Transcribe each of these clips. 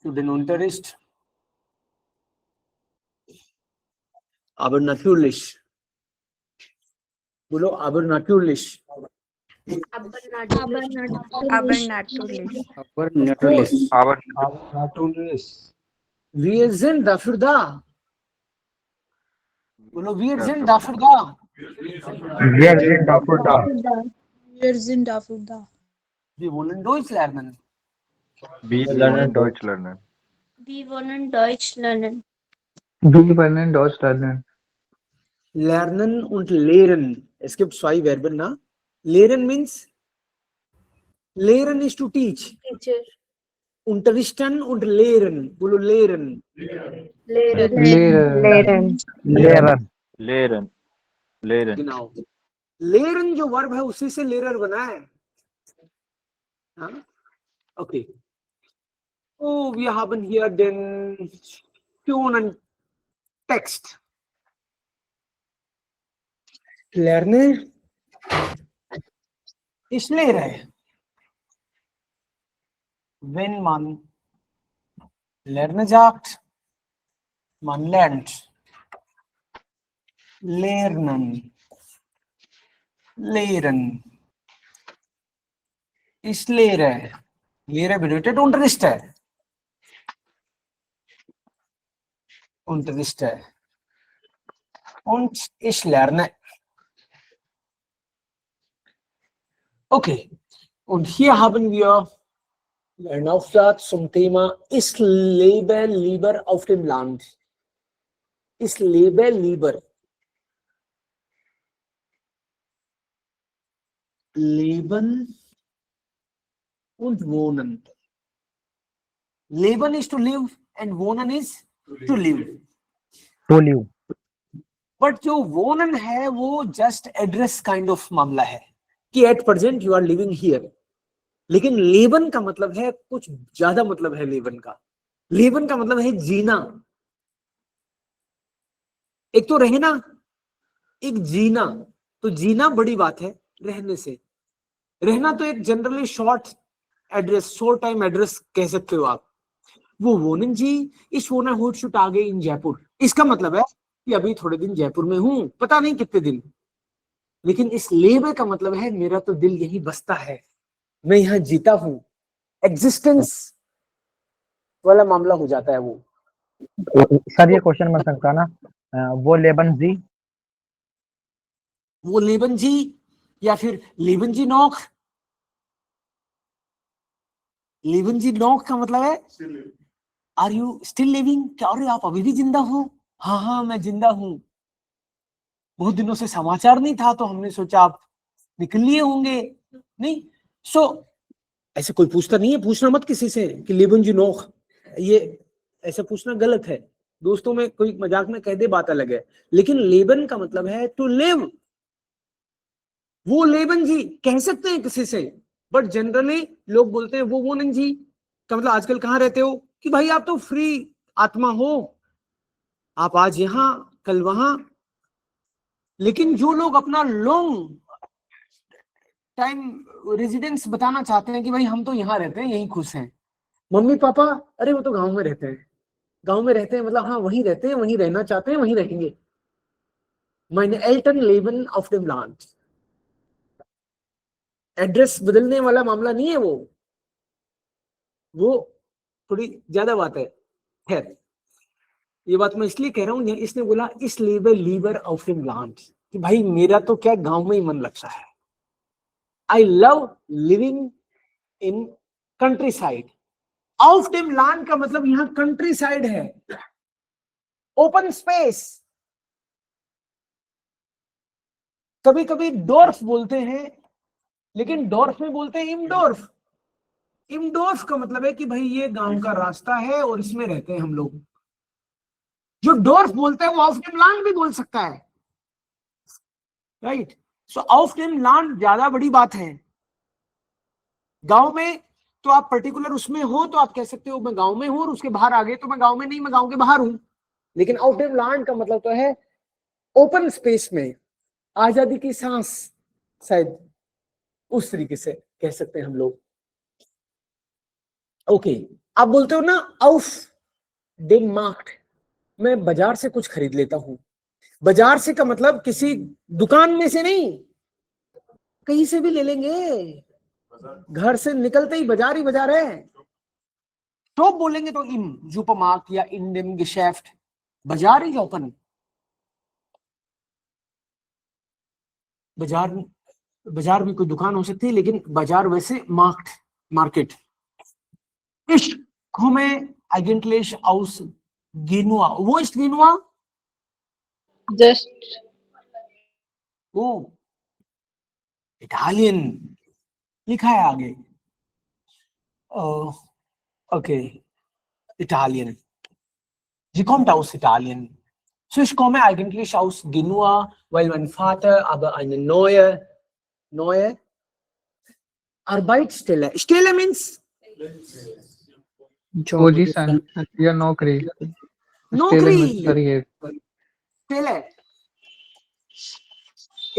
to den Unterricht. Aber natürlich. बोलो aber natürlich. Aber natürlich. Wir sind dafür da. बोलो wir sind dafür da. Wir sind dafür da. Wir sind dafür da. Wir wollen Deutsch lernen. Wir lernen Deutsch lernen. Wir wollen Deutsch lernen. Wir wollen Deutsch lernen. Lernen und lehren. Es gibt zwei Verben, na? Lehren means lehren is to teach. Teacher. Unterrichten und lehren. बोलो lehren. Lehren. genau. Learn जो verb है उसी से Lerer बना है. हाँ? Okay. Oh, wir haben hier den schönen Text. Lerne. Ich lehre. Wenn man lernen sagt, man lernt. Lernen. Lehren. Ich lehre. Lehre bedeutet unterrichte. Unterrichte. Und ich lerne. Okay. Und hier haben wir einen Aufsatz zum Thema Ich lebe lieber auf dem Land. Ich lebe lieber. Leben und wohnen. Leben is to live and wohnen is to live. To live. But जो wohnen है वो just address kind of मामला है कि at present you are living here. लेकिन Lebon का मतलब है कुछ ज्यादा मतलब है लेबन का. लेबन का मतलब है जीना. एक तो रहना, एक जीना. तो जीना बड़ी बात है रहने से. रहना तो एक generally short address, short time address कह सकते हो आप. वो वोनन जी इस वोना होट शूट आ गए इन जयपुर. इसका मतलब है कि अभी थोड़े दिन जयपुर में हूं, पता नहीं कितने दिन. लेकिन इस लेबर का मतलब है मेरा तो दिल यही बसता है, मैं यहाँ जीता हूं. एग्जिस्टेंस वाला मामला हो जाता है वो. सर ये क्वेश्चन बन सकता ना, वो लेबन जी या फिर लेबन जी नॉक. लेबन जी नॉक का मतलब है आर यू स्टिल लिविंग. क्या अरे आप अभी भी जिंदा हो? हाँ मैं जिंदा हूं. बहुत दिनों से समाचार नहीं था तो हमने सोचा आप निकल लिए होंगे. नहीं. सो ऐसे कोई पूछता नहीं है. पूछना मत किसी से कि लेबन जी नॉक. ये ऐसा पूछना गलत है. दोस्तों में कोई मजाक में कह दे बात अलग है, लेकिन लेबन का मतलब है टू लिव. वो लेबन जी कह सकते हैं किसी से, बट जनरली लोग बोलते हैं वो वोनन जी का मतलब आजकल कहाँ रहते हो, कि भाई आप तो फ्री आत्मा हो, आप आज यहाँ कल वहां. लेकिन जो लोग अपना लॉन्ग टाइम रेजिडेंस बताना चाहते हैं कि भाई हम तो यहाँ रहते हैं, यहीं खुश हैं. मम्मी पापा अरे वो तो गांव में रहते हैं. गांव में रहते हैं मतलब हाँ वहीं रहते हैं, वहीं रहना चाहते हैं, वहीं रहेंगे. meine Eltern leben auf dem Land. Address बदलने वाला मामला नहीं है वो थोड़ी ज्यादा बात है. खैर ये बात मैं इसलिए कह रहा हूं, इसने बोला इस labour lever of them land, कि भाई मेरा तो क्या गांव में ही मन लगता है. I love living in country side. Of them land का मतलब यहां कंट्री साइड है, ओपन स्पेस. कभी कभी डोर्फ बोलते हैं, लेकिन डोर्फ में बोलते हैं इमडोर्फ. इमडोर्फ का मतलब है कि भाई ये गांव का रास्ता है और इसमें रहते हैं हम लोग. जो डोर्फ बोलते हैं वो ऑफ देम लैंड भी बोल सकता है. Right. So of them land ज्यादा बड़ी बात है. गांव में तो आप पर्टिकुलर उसमें हो तो आप कह सकते हो मैं गांव में हूं, और उसके बाहर आ गए तो मैं गांव में नहीं, मैं गांव के बाहर हूं. लेकिन ऑफ देम लैंड का मतलब तो है ओपन स्पेस में आजादी की सांस, शायद उस तरीके से कह सकते हैं हम लोग. ओके. आप बोलते हो ना auf dem Markt, मैं बाजार से कुछ खरीद लेता हूं। बाजार से का मतलब किसी दुकान में से नहीं, कहीं से भी ले लेंगे, घर से निकलते ही बाजार है। तो बोलेंगे तो im Supermarkt या in dem Geschäft, बाजार ही ओपन। बाजार भी कोई दुकान हो सकती है, लेकिन बाजार वैसे market. Ich komme eigentlich aus Genua. Wo ist Genua? Just Oh, Italian लिखा है आगे। Okay, Italien. Sie kommt aus Italien. So, ich komme eigentlich aus Genua, weil mein Vater aber eine neue Arbeitsstelle. Stelle means position या नौकरी, नौकरी। करिए।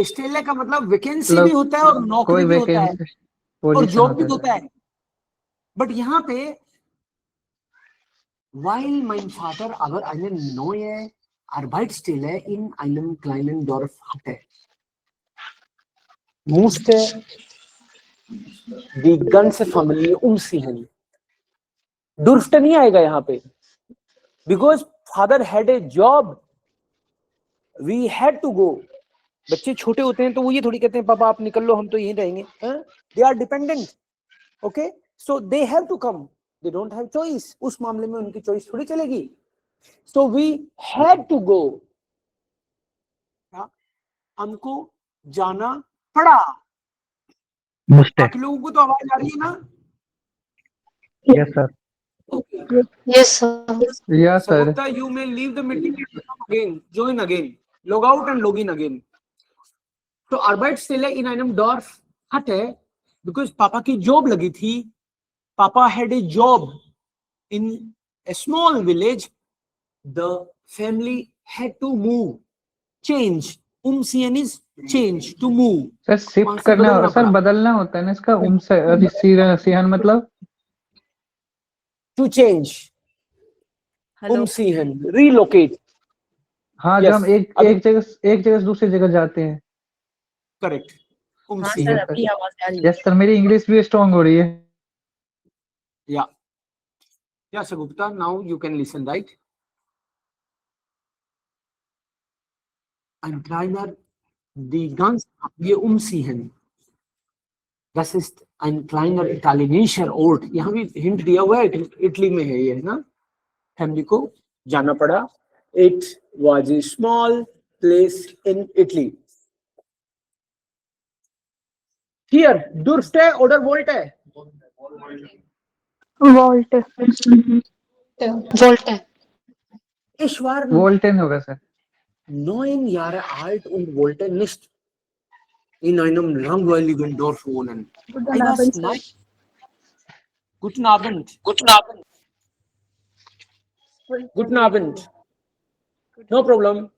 Stele का मतलब vacancy मतलब भी होता है और नौकरी कोई भी होता है वैकेंसी और पोजीशन जॉब भी होता है। होता है। बट यहाँ पे weil mein Vater aber eine neue Arbeitsstelle in einem kleinen Dorf hatte, musste die ganze Familie umziehen. Durfte नहीं आएगा यहाँ पे, because father had a job, we had to go. बच्चे छोटे होते हैं तो वो ये थोड़ी कहते हैं पापा आप निकल लो हम तो यहीं रहेंगे। They are dependent, okay, so they have to come, they don't have choice। उस मामले में उनकी चॉइस थोड़ी चलेगी। So we had to go, हमको जाना पड़ा। बाकी लोगों को तो आवाज आ रही है ना? Yes sir, yes, sir. Yes sir. Sagupta, you may leave the meeting and come again, join again, log out and log in again. तो Arbeitsstelle in einem Dorf hatte, because पापा की जॉब लगी थी, पापा had a job in a small village, the family had to move, change, umziehen is change, to move। Sir shift करना, sir बदलना होता है ना इसका, सीहन मतलब to change, umziehen, relocate। हाँ, Yes, जब हम एक जगह से दूसरी जगह जाते हैं। करेक्ट, हाँ umziehen। सर, अभी आवाज आ रही है। यस सर, मेरी इंग्लिश भी स्ट्रांग हो रही है। Yeah, Sagupta, now you can listen, right? Ein kleiner, die ganz, wir umziehen। Das ist ein kleiner italienischer Ort। यहाँ भी हिंट दिया हुआ है, इटली में है ये, है ना? फैमिली को जाना पड़ा। It was a small place in Italy। Here, durfte oder wollte? Volte. Ich war वोल्टेन होगा sir. 9 Jahre alt und wollte nicht in einem langweiligen Dorf wohnen। I was 9. Guten Abend. Guten Abend. No problem.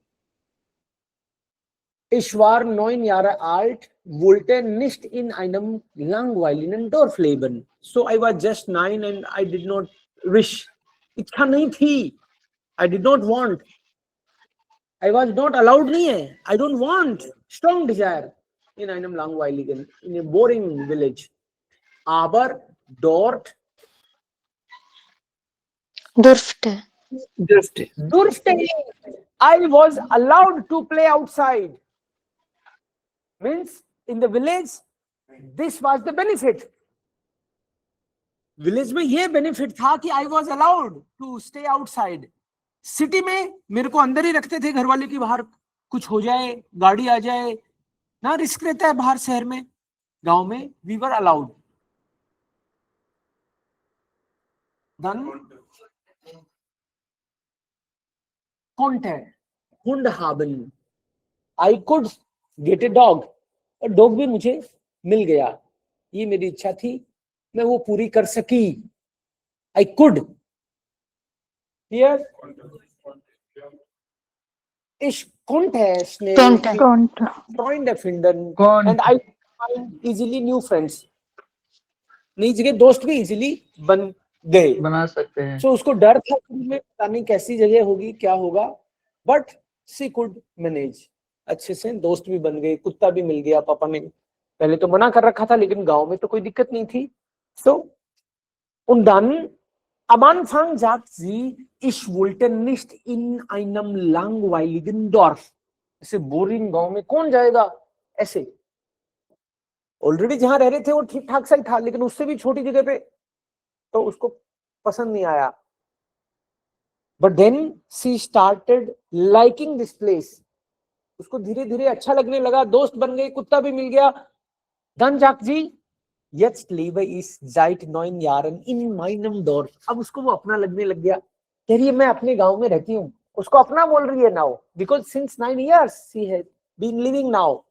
Ich war 9 Jahre alt, wollte nicht in einem langweiligen Dorf leben। So I was just 9 and I did not wish। इच्छा नहीं थी। I did not want। I was not allowed नहीं है। I don't want। Strong desire in einem langweiligen, in a boring village। Aber dort Durfte. I was allowed to play outside। Means in the village, this was the benefit। Village में ये benefit था कि I was allowed to stay outside। City में मेरे को अंदर ही रखते थे घर वाले की, बाहर कुछ हो जाए, गाड़ी आ जाए ना, रिस्क रहता है बाहर शहर में। गांव में we were allowed। Dann konnte, Hund haben। I could get a dog। और डॉग भी मुझे मिल गया, ये मेरी इच्छा थी, मैं वो पूरी कर सकी। I could। Here, ich konnte schnell Freunde finden and I find easily new friends। नई जगह दोस्त भी इजीली बन गए। बना सकते हैं। सो उसको डर था शुरू में, पता नहीं कैसी जगह होगी, क्या होगा, बट शी कुड मैनेज। अच्छे से दोस्त भी बन गए, कुत्ता भी मिल गया। पापा ने पहले तो मना कर रखा था, लेकिन गांव में तो कोई दिक्कत नहीं थी। सो und dann am Anfang sagt sie, ich wollte nicht in einem langweiligen Dorf. ऐसे बोरिंग गांव में कौन जाएगा ऐसे। ऑलरेडी जहां रह रहे थे वो ठीक ठाक सा ही था, लेकिन उससे भी छोटी जगह पे तो उसको पसंद नहीं आया। But then she started liking this place. उसको धीरे धीरे अच्छा लगने लगा, दोस्त बन गए, कुत्ता भी मिल गया। Dann sagt sie, jetzt lebe ich seit 9 Jahren in meinem Dorf. अब उसको वो अपना लगने लग गया। कह रही है मैं अपने गांव में रहती हूँ, उसको अपना बोल रही है now, because since 9 years she has been living now.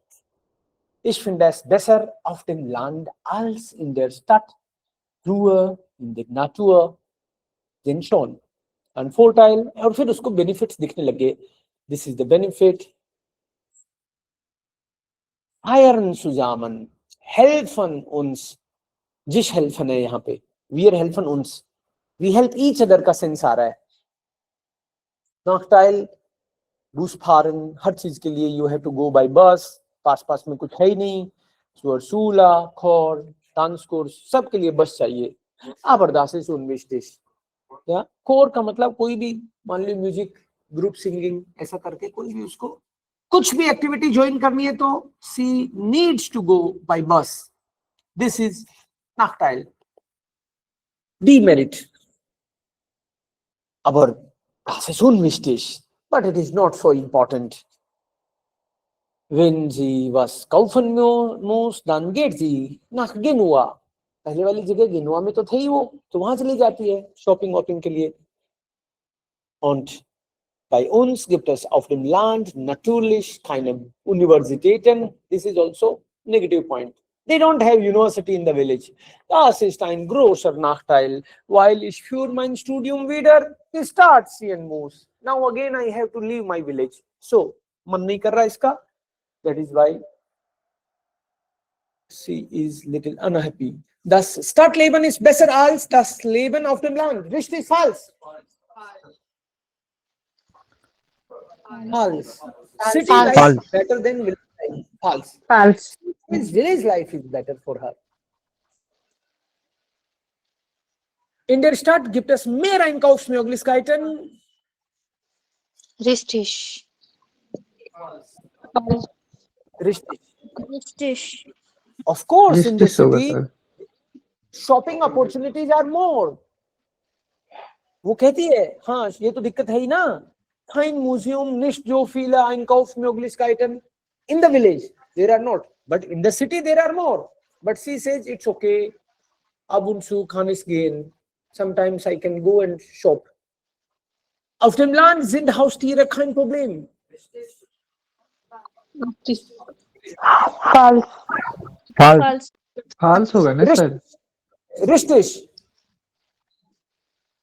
Ich finde es besser auf dem Land als in der Stadt. Ruhe in der Natur sind schon ein Vorteil। और फिर उसको benefits दिखने लगे। This is the benefit. Feiern zusammen, helfen uns। जिस helfen है यहाँ पे, wir helfen uns, we help each other का सेंस आ रहा है। Nachteil, Bus fahren, हर चीज के लिए you have to go by bus, पास में कुछ है ही नहीं। zur Schule, Chor, Tanzkurs, सब के लिए बस चाहिए। aber das ist unwichtig। या कोर का मतलब कोई भी, मान लो म्यूजिक ग्रुप सिंगिंग ऐसा करके कोई भी उसको कुछ भी एक्टिविटी ज्वाइन करनी है तो सी नीड्स टू गो बाय बस। This is Nachteil। Demerit, aber das ist unwichtig, but it is not so important। Wenn sie was kaufen muss, dann geht sie nach Genua। पहले वाली जगह गेनुआ में तो थे ही वो, तो वहां चली जाती है शॉपिंग वॉपिंग के लिए। Und bei uns gibt es auf dem Land natürlich keine Universitäten। This is also negative point। They don't have university in the village। Das ist ein großer Nachteil, weil ich für mein Studium wieder die Stadt ziehen muss। Now again I have to leave my village। So मन नहीं कर रहा इसका, that is why she is little unhappy। Das Stadtleben ist besser als das Leben auf dem Land। Richtig, falsch? False। City False. life is better than village life। False। False. Village life is better for her। In der Stadt gibt es mehr Einkaufsmöglichkeiten। Richtig. Richtig। British. Of course, in the Justice होगा city, sir. shopping opportunities are more। वो कहती है हाँ ये तो दिक्कत है ही ना। Kein Museum, nicht so viele Einkaufsmöglichkeiten। In the village there are not, but in the city there are more। But she says it's okay, ab und zu kann ich gehen, sometimes I can go and shop। Auf dem Land sind Haustiere kein Problem। False. False. False होगा ना sir. Richtig।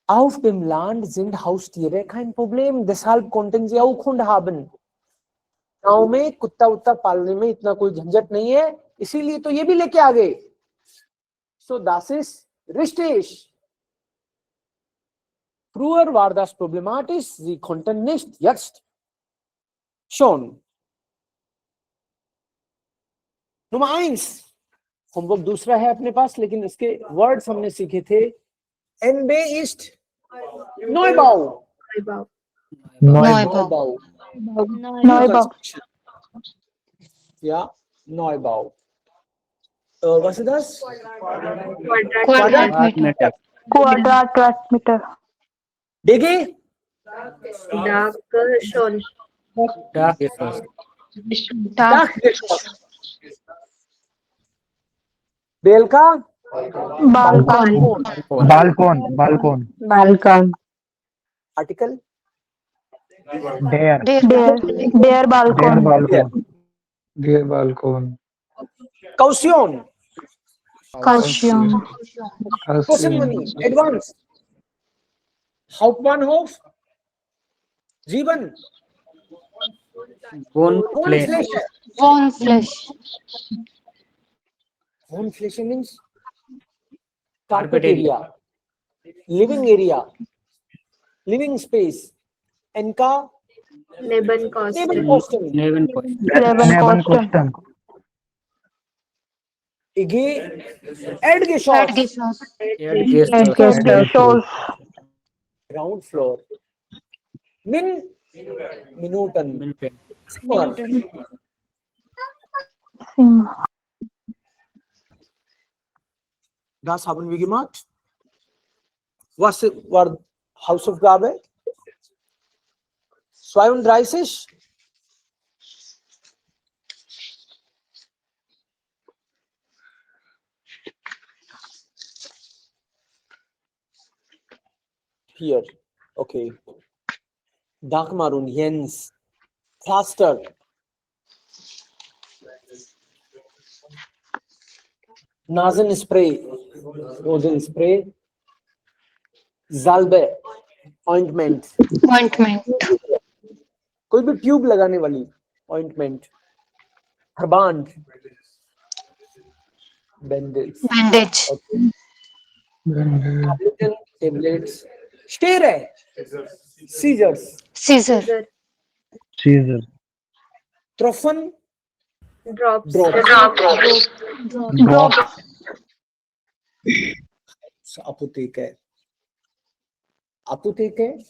Auf dem Land sind Haustiere kein Problem, deshalb konnten sie auch Hund haben। गांव में कुत्ता उत्ता पालने में इतना कोई झंझट नहीं है, इसीलिए तो ये भी लेके आ गए। So das ist richtig। Früher war das problematisch, sie konnten nicht, jetzt schon। Nummer 1, homework दूसरा है अपने पास, लेकिन इसके वर्ड्स हमने सीखे थे। NB ist Neubau। Neubau. Neubau. Ja, Neubau। Was ist das? Quadratmeter. Quadratmeter. DG? Dachgeschoss. Dachgeschoss। बेलका? Balcon. balcon Balcon. Article? dare Dare balcon. डियर बालकोन। Caution। Caution. Caution money, advance। Hauptbahnhof? जीवन? Wohnfläche। Wohnfläche. Wohnfläche means carpet area। Living area, living space, एन का Nebenkosten. Nebenkosten, Nebenkosten. Ege Erdgeschoss, Erdgeschoss. Erdgeschoss. Erdgeschoss. ground floor, Minuten, Zimmer, Zimmer. das haben wir gemacht. Was war Hausaufgabe? 32. Hier, okay. Dagmar und Jens, Pflaster, Nasenspray, Nosenspray, Salbe, Ointment, Ointment. कोई भी tube लगाने वाली, Ointment, Verband, Bandage, Bandage. okay. Tablets, Stare, Scissors, Scissor. Caesar. Tropfen, Drops. Drops, Drops. Apotheke, Apotheke,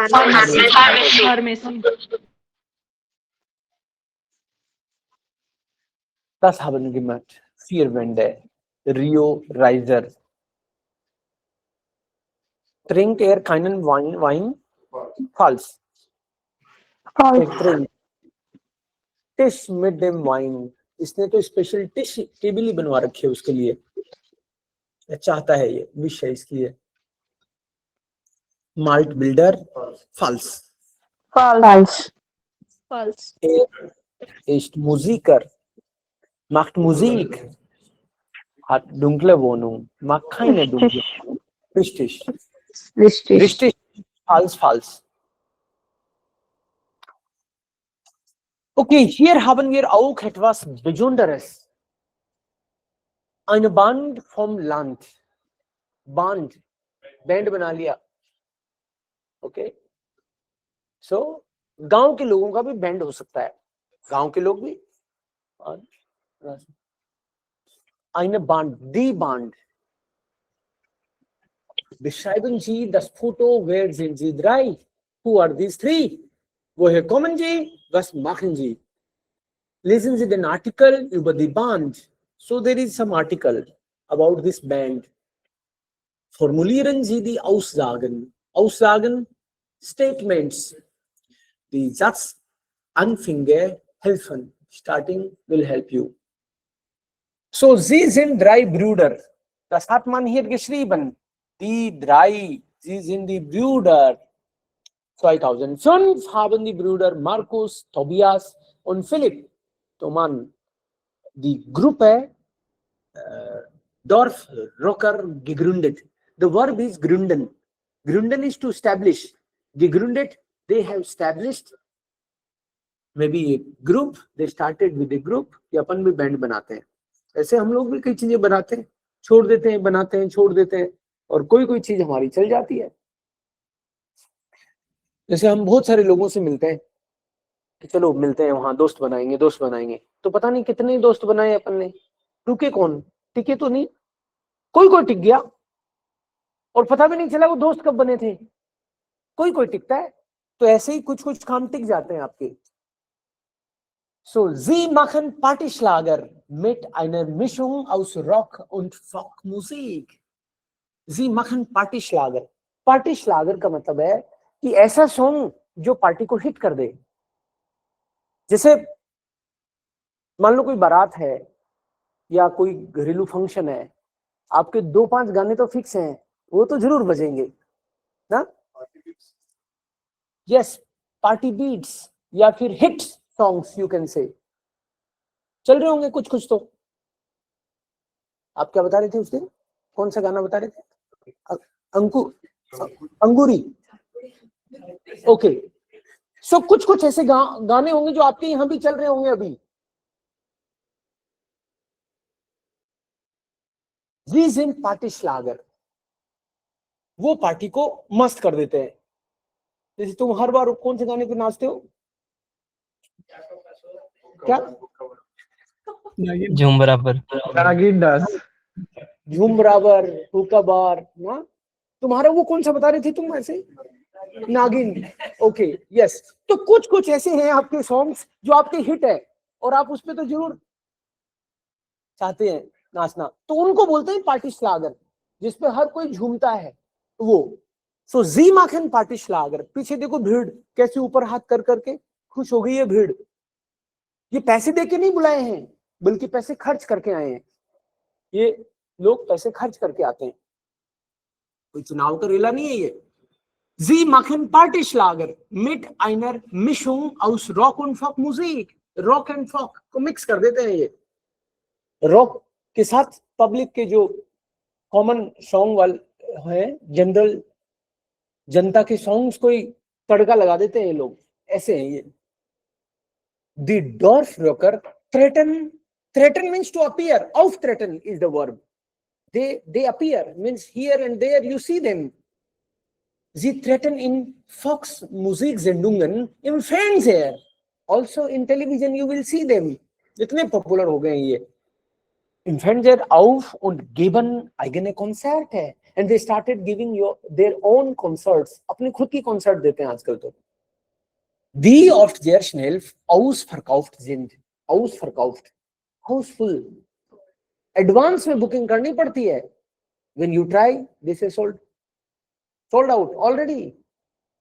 Pharmacy. das haben wir gemacht. 4 Wände, Rio Reiser. Trinkt er keinen Wein? Falsch. Trinkt. Tisch mit dem Wein. इसने तो special टिश table ही बनवा रखी है उसके लिए, चाहता है, ये विश है इसकी है. Malt builder, falsch. False. False. Er ist Musiker, macht Musik, hat dunkle Wohnung, mag keine dunkle. Richtig. Richtig. Richtig. Falsch. Okay, hier haben wir auch etwas Besonderes. Eine Band vom Land. Band बना लिया. Okay. So, गांव के लोगों का भी band हो सकता है. गांव के लोग भी. Eine Band, die Band. Beschreiben Sie das Foto. Wer sind Sie 3? Who are these 3? Woher kommen Sie? Was machen Sie? Lesen Sie den Artikel über die Band. So there is some article about this band. Formulieren Sie die Aussagen. Aussagen, Statements. Die Satzanfänge helfen. Starting will help you. So, Sie sind 3 Brüder. Das hat man hier geschrieben. Die 3, sie sind die Brüder. 2005 haben die Brüder Markus, Tobias und Philipp Thomann die Gruppe Dorfrocker gegründet. The verb is gründen. Gründen is to establish. Gegründet, they have established maybe a group. They started with a group. कि अपन भी band बनाते हैं. ऐसे हम लोग भी कई चीजें बनाते हैं, छोड़ देते हैं, बनाते हैं, छोड़ देते हैं, और कोई चीज हमारी चल जाती है. जैसे हम बहुत सारे लोगों से मिलते हैं कि चलो मिलते हैं, वहां दोस्त बनाएंगे, तो पता नहीं कितने दोस्त बनाए अपन ने, रुके कौन, टिके तो नहीं, कोई टिक गया और पता भी नहीं चला वो दोस्त कब बने थे. कोई टिकता है. तो ऐसे ही कुछ काम टिक जाते हैं आपके. So, sie machen Partyschlager mit einer Mischung aus Rock und Folkmusik. Sie machen Partyschlager. Partyschlager का मतलब है कि ऐसा सॉन्ग जो पार्टी को हिट कर दे. जैसे मान लो कोई बारात है या कोई घरेलू फंक्शन है, आपके 2-5 गाने तो फिक्स हैं, वो तो जरूर बजेंगे ना. यस, पार्टी बीट्स या फिर hit songs you can say चल रहे होंगे कुछ तो. आप क्या बता रहे थे उस दिन, कौन सा गाना बता रहे थे? अंगूरी. ओके. सो कुछ ऐसे गाने होंगे जो आपके यहां भी चल रहे होंगे अभी. Sie sind Partyschlager. वो पार्टी को मस्त कर देते हैं। जैसे तुम हर बार कौन से गाने पे नाचते हो? क्या? झूम बराबर। नागिन डांस। झूम बराबर, हुक्का बार ना। तुम्हारा वो कौन सा बता रहे थे तुम ऐसे? नागिन। Okay, yes. तो कुछ कुछ ऐसे हैं आपके सॉन्ग्स जो आपके हिट है और आप उस पे तो जरूर चाहते हैं नाचना, तो उनको बोलते हैं पार्टी श्लागर, जिसपे हर कोई झूमता है वो। सो जी माखन पार्टी श्लागर। पीछे देखो भीड़ कैसे ऊपर हाथ कर करके खुश हो गई है भीड़। ये पैसे दे के नहीं बुलाए हैं, बल्कि पैसे खर्च करके आए हैं। ये लोग पैसे खर्च करके आते हैं, कोई चुनाव का रेला नहीं है ये। Sie machen Partyschlager mit einer Mischung aus Rock und Folk Musik। Rock and folk को मिक्स कर देते हैं ये। रॉक के साथ पब्लिक के जो कॉमन सॉन्ग वाले हैं, जनरल जनता के सॉन्ग्स को ही तड़का लगा देते हैं ये लोग, ऐसे हैं ये। The Dorfrocker threaten, threaten means to appear, auftreten is the verb। they appear means here and there you see them। Sie treten in Volksmusiksendungen im Fernseher, also in television you will see them। इतने popular हो गए हैं ये। Im Fernseher auf und geben eigene Konzerte, and they started giving their own concerts। अपनी खुद की concert देते हैं आजकल तो। Die oft sehr schnell ausverkauft sind। ausverkauft, hausfull। Advance में बुकिंग करनी पड़ती है। When you try, this is sold out already।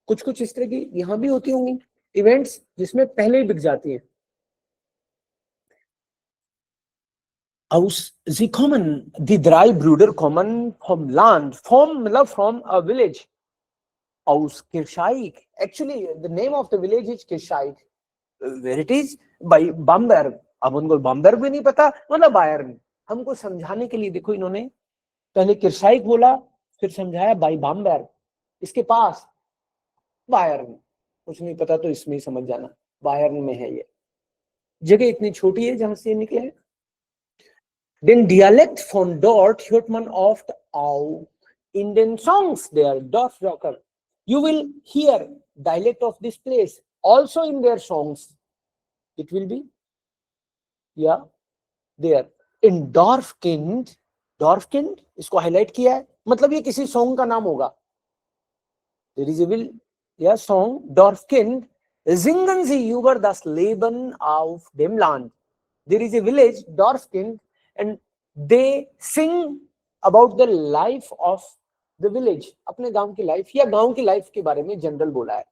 कुछ कुछ इस तरह की यहां भी होती होंगी इवेंट्स जिसमें पहले ही बिक जाती हैं। Aus sie kommen, die drei Brüder kommen vom Land, मतलब from a village। Aus Kirchheich, actually the name of the village is Kirchheich। Where it is? By Bamberg। अब उनको बamberg भी नहीं पता, मतलब बायर्न। हमको समझाने के लिए देखो इन्होंने पहले किरशाइक बोला, फिर समझाया बाई बामबर्ग, इसके पास बायर्न। कुछ नहीं पता तो इसमें ही समझ जाना, बायर्न में है ये जगह। इतनी छोटी है जहां से ये निकले हैं। Den Dialekt von dort hört man oft auch in den Songs der Dorfrocker। You will hear dialect of this place also in their songs। It will be, yeah, there in Dorfkind। Dorfkind इसको highlight किया है, मतलब ये किसी song का नाम होगा। There is a will, yeah, song Dorfkind singen sie über das Leben auf dem Land। There is a village Dorfkind and they sing about the life of the village। अपने गांव की लाइफ या गांव की life के बारे में general बोला है।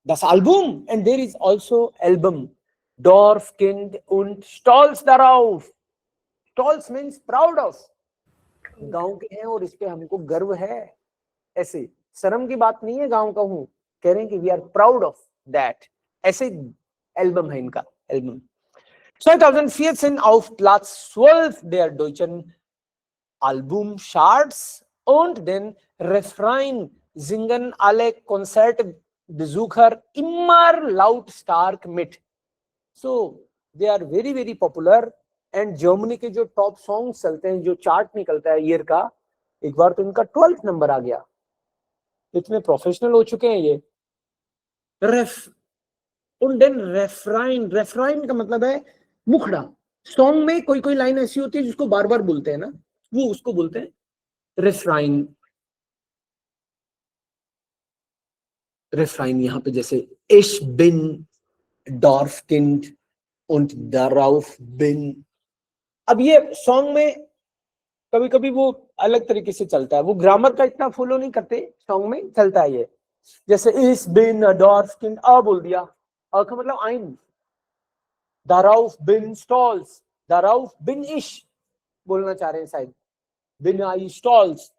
Das Album, and there is also album Dorfkind und Stolz darauf। Stolz means proud of। गांव के हैं और इस पे हमको गर्व है, ऐसे शर्म की बात नहीं है गांव का हूं, कह रहे हैं कि we are proud of that. ऐसे एल्बम है इनका, album. 2014 auf Platz 12 der deutschen Albumcharts und den Refrain singen alle Konzertbesucher immer lautstark mit। So they are very very popular। And Germany के जो टॉप सॉन्ग चलते हैं, जो chart निकलता है ईयर का, एक बार तो इनका 12th नंबर आ गया। इतने प्रोफेशनल हो चुके हैं ये। रेफराइन का मतलब है मुखड़ा। सॉन्ग में कोई कोई लाइन ऐसी होती है जिसको बार बार बोलते हैं ना, वो उसको बोलते हैं रेफराइन। रेफराइन यहाँ पे जैसे Ich bin Dorfkind und darauf bin। अब ये सॉन्ग में कभी कभी वो अलग तरीके से चलता है, वो ग्रामर का इतना फॉलो नहीं करते, सॉन्ग में चलता है ये। जैसे इस बिन डॉर्फकिंड, अ बोल दिया, अ का मतलब आइन। दाराउफ बिन स्टॉल्स, दाराउफ बिन इश बोलना चाह रहे हैं शायद, बिन आई स्टॉल्स।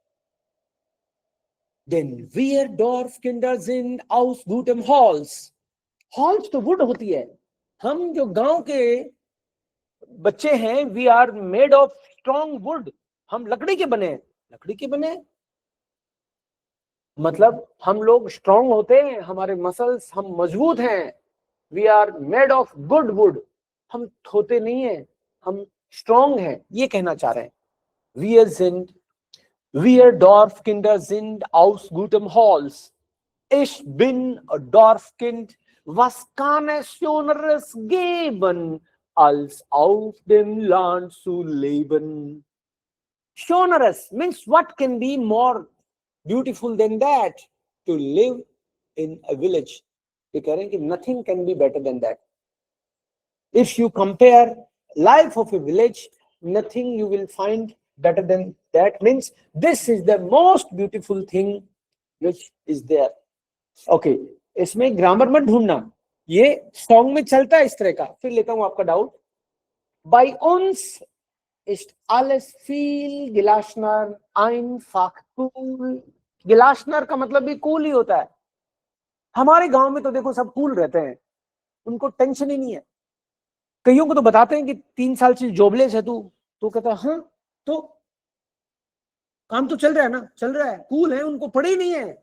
देन wir Dorfkinder sind aus gutem Holz। हॉल्स तो वुड होती है, हम जो गांव के बच्चे हैं, we are made of strong wood. हम लकड़ी के बने, लकड़ी के बने मतलब हम लोग स्ट्रॉन्ग होते हैं, हमारे मसल्स, हम मजबूत हैं। We are made of good wood, हम थोते नहीं हैं, हम स्ट्रॉन्ग हैं, ये कहना चाह रहे हैं। Wir sind Wir Dorfkinder sind aus gutem Holz. Ich bin ein Dorfkind. Was kann es Schöneres geben, als auf dem Land zu leben? Schöneres means what can be more beautiful than that? To live in a village. ये कह रहे हैं कि nothing can be better than that. If you compare life of a village, nothing you will find better than that. Means this is the most beautiful thing which is there. Okay, इसमें grammar मत ढूंढना, ये song में चलता है इस तरह का. फिर लेता हूं आपका doubt. Bei uns ist alles viel gelassener, einfach cool. गिलाशनर का मतलब भी कूल ही होता है. हमारे गांव में तो देखो सब कूल रहते हैं, उनको टेंशन ही नहीं है. कईयों को तो बताते हैं कि 3 साल से जॉबलेस है तू, तो कहता है हाँ तो काम तो चल रहा है ना, चल रहा है, कूल है, उनको पड़े ही नहीं है.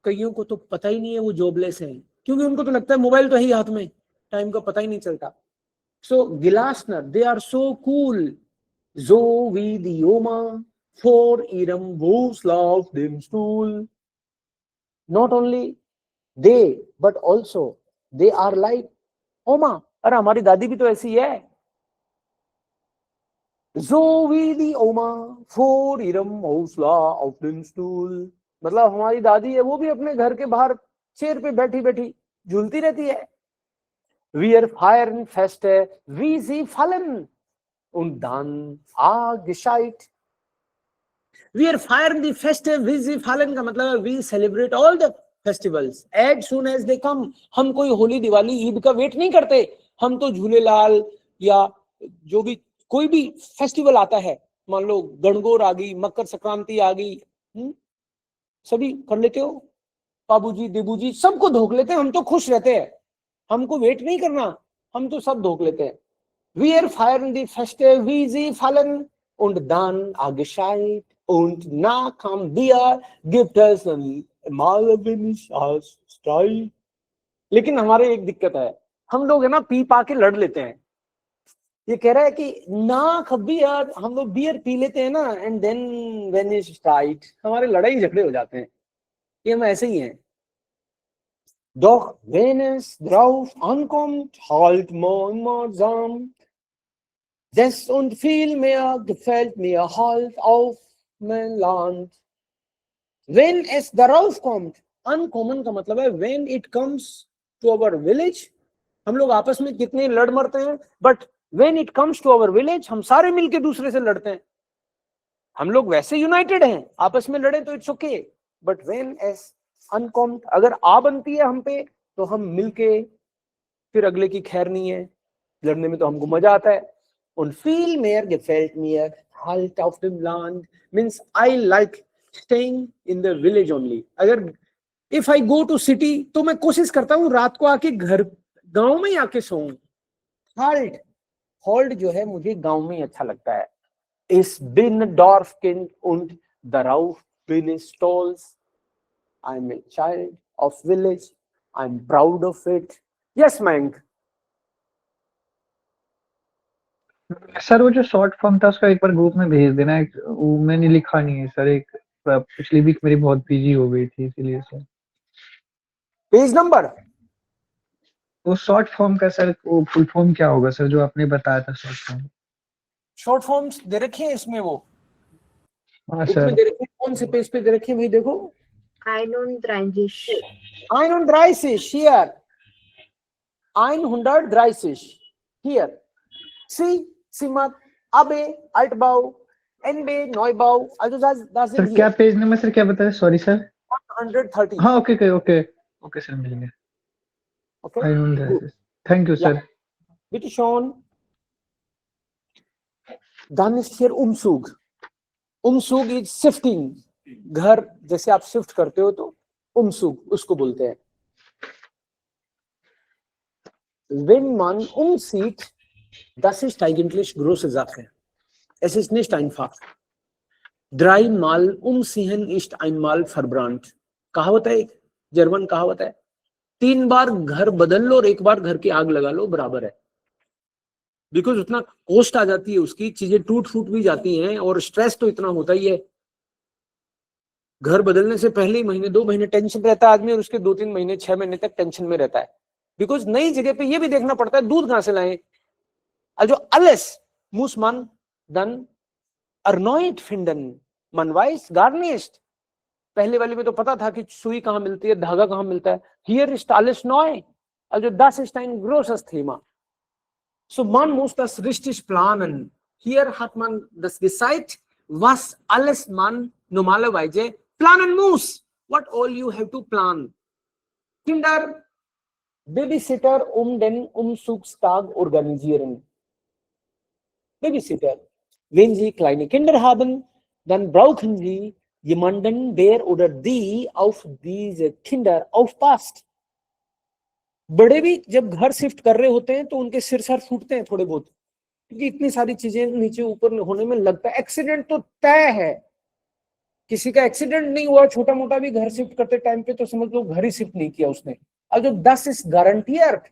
कईयों को तो पता ही नहीं है वो जॉबलेस है, क्योंकि उनको तो लगता है मोबाइल तो है ही हाथ में, टाइम का पता ही नहीं चलता. सो गिलाशनर, they are so cool. So wie die Oma vor ihrem Buslauf dem Stuhl. Not only they, but also they are like Oma. अरे हमारी दादी भी तो ऐसी है. So wie die Oma vor ihrem Buslauf dem Stuhl. मतलब हमारी दादी है, वो भी अपने घर के बाहर चेयर पे बैठी बैठी झूलती रहती है. Wir feiern Feste, wie sie fallen. Und dann gescheit. Wir feiern die Feste, wie sie fallen का मतलब we celebrate all the festivals as soon as they come. हम कोई होली दिवाली ईद का वेट नहीं करते, हम तो झूलेलाल या जो भी कोई भी फेस्टिवल आता है, मान लो गणगौर आ गई, मकर संक्रांति आ गई, सभी कर लेते हो. बाबूजी देबूजी सबको धोख लेते हैं, हम तो खुश रहते हैं, हमको वेट नहीं करना, हम तो सब धोख लेते हैं. Wir feiern die Feste, wie sie fallen, und dann gescheit, und nach am Bier gibt es ein Malvinis als Streit. लेकिन हमारे एक दिक्कत है, हम लोग है ना पी पा के लड़ लेते हैं. ये कह रहा है कि ना बियर, हम लोग बियर पी लेते हैं ना, and then when is straight, हमारे लड़ाई झगड़े हो जाते हैं. ये हम ऐसे ही हैं. Doch wenn es drauf ankommt, halt man zusammen. Das und viel mehr gefällt mir halt auf mein Land. When es darauf kommt, uncommon का मतलब है when it comes to our village. हम लोग आपस में कितने लड़ मरते हैं, but when it comes to our village, हम सारे मिलके दूसरे से लड़ते हैं. हम लोग वैसे यूनाइटेड हैं, आपस में लड़े तो it's okay, but when es अनकॉम्ड, अगर आ बनती है हम पे तो हम मिलके फिर अगले की खैर नहीं है, लड़ने में तो हमको मजा आता है. Und viel mehr gefällt mir halt auf dem Land, means I like staying in the village only. अगर if I go to city तो मैं कोशिश करता हूँ रात को आके घर गांव में आके सोऊं. halt जो है मुझे गांव में अच्छा लगता है. Ich bin Dorfkind und darauf bin ich stolz. I'm a child of village. I'm proud of it. Yes, Mayank. Sir वो जो शॉर्ट फॉर्म था उसका एक बार ग्रुप में भेज देना. वो मैंने लिखा नहीं है सर, एक पिछली वीक मेरी बहुत बिजी हो गई थी इसीलिए सर. पेज नंबर, वो शॉर्ट फॉर्म का सर, वो फुल फॉर्म क्या होगा सर जो आपने बताया था? Short form, short forms they रखे हैं इसमें, वो हाँ इसमें सर. दे रखे हैं. कौन से पेज पे दे रखे हैं भाई? देखो 31. 31 here. 130 here. See, Simat, Abe, Altbau, Nbe, Neubau. Also das sir क्या पेज नंबर सर क्या बताया? Sorry sir. 130. हाँ ओके ओके ओके सर, मिल गया. Okay. Thank you sir. Bitte schon. Dann ist hier Umzug. Umzug is shifting. घर जैसे आप shift करते हो तो Umzug उसको बोलते हैं. Wenn man umzieht, das ist eigentlich große Sache. Es ist nicht einfach. 3 Mal umziehen ist einmal verbrannt. कहावत है, एक जर्मन कहावत है, 3 बार घर बदल लो और 1 बार घर की आग लगा लो बराबर है. बिकॉज उतना कॉस्ट आ जाती है उसकी, चीजें टूट फूट भी जाती हैं और स्ट्रेस तो इतना होता ही है। घर बदलने से पहले ही महीने 2 महीने टेंशन रहता है आदमी, और उसके 2-3 महीने 6 महीने तक टेंशन में रहता है, बिकॉज नई जगह पे ये भी देखना पड़ता है दूध कहां से लाएं। Also alles muss man dann erneut finden. Man weiß gar nicht. पहले वाले में तो पता था कि सुई कहां मिलती है, धागा कहां मिलता है। Hier ist alles neu. Also das ist ein großes Thema. So man muss das richtig planen. Hier hat man das gezeigt, was alles man normalerweise planen muss. What all you have to plan. Kinder, Babysitter den Umzugstag organisieren. Babysitter. Wenn Sie kleine Kinder haben, dann brauchen Sie jemanden, der oder die auf diese Kinder aufpasst. बड़े भी जब घर shift कर रहे होते हैं तो उनके सिर सर फूटते हैं थोड़े बहुत, क्योंकि इतनी सारी चीजें नीचे ऊपर होने में लगता है। एक्सीडेंट तो तय है, किसी का एक्सीडेंट नहीं हुआ छोटा मोटा भी घर शिफ्ट करते टाइम पे तो समझ लो घर ही शिफ्ट नहीं किया उसने। Also das ist garantiert.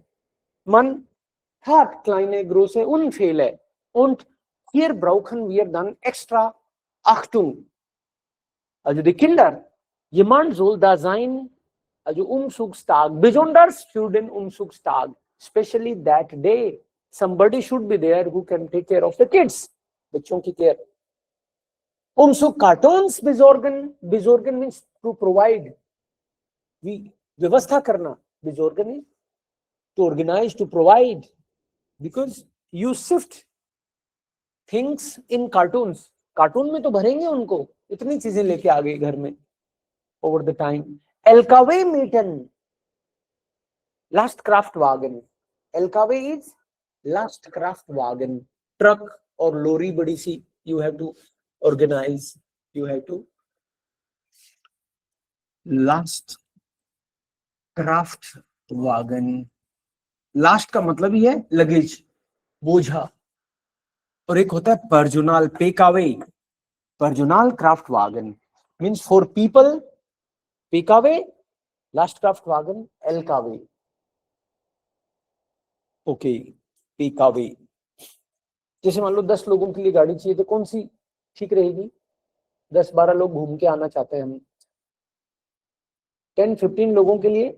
Man hat kleine große Unfälle und hier brauchen wir dann extra Achtung. Also die Kinder, jemand soll da sein, also Umzugstag, besonders für den Umzugstag, especially that day, somebody should be there who can take care of the kids, बच्चों की care. Umzug cartoons besorgen, besorgen means to provide, व्यवस्था करना, besorgen is to organize, to provide, because you shift things in cartoons. Cartoon में तो भरेंगे उनको, इतनी चीजें लेके आ गए घर में over the time. LKW Mieten, Lastkraftwagen. LKW is Lastkraftwagen. Truck or lorry बड़ी सी, you have to organize, you have to Lastkraftwagen. Last का मतलब ही है लगेज, बोझा। और एक होता है पर्जुनाल पेकावे, पर्जुनाल क्राफ्टवागन मीन्स फॉर पीपल, पेकावे, लास्ट क्राफ्टवागन, एलकावे। ओके, पेकावे। जैसे मान लो 10 लोगों के लिए गाड़ी चाहिए तो कौन सी ठीक रहेगी? 10-12 लोग घूम के आना चाहते हैं हम, 10-15 लोगों के लिए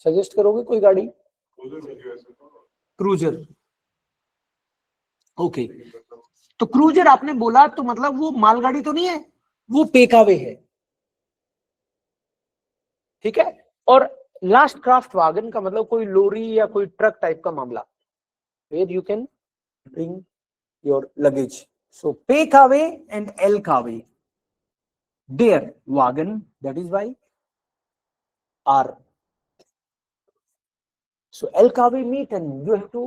सजेस्ट करोगे कोई गाड़ी? क्रूजर। ओके, तो क्रूजर आपने बोला तो मतलब वो मालगाड़ी तो नहीं है, वो पेकावे है, ठीक है। और लास्ट क्राफ्ट वागन का मतलब कोई लोरी या कोई ट्रक टाइप का मामला, where you can bring your luggage. So पेकावे एंड एलकावे, देयर वागन, that is why are. So LKW Mieten, you have to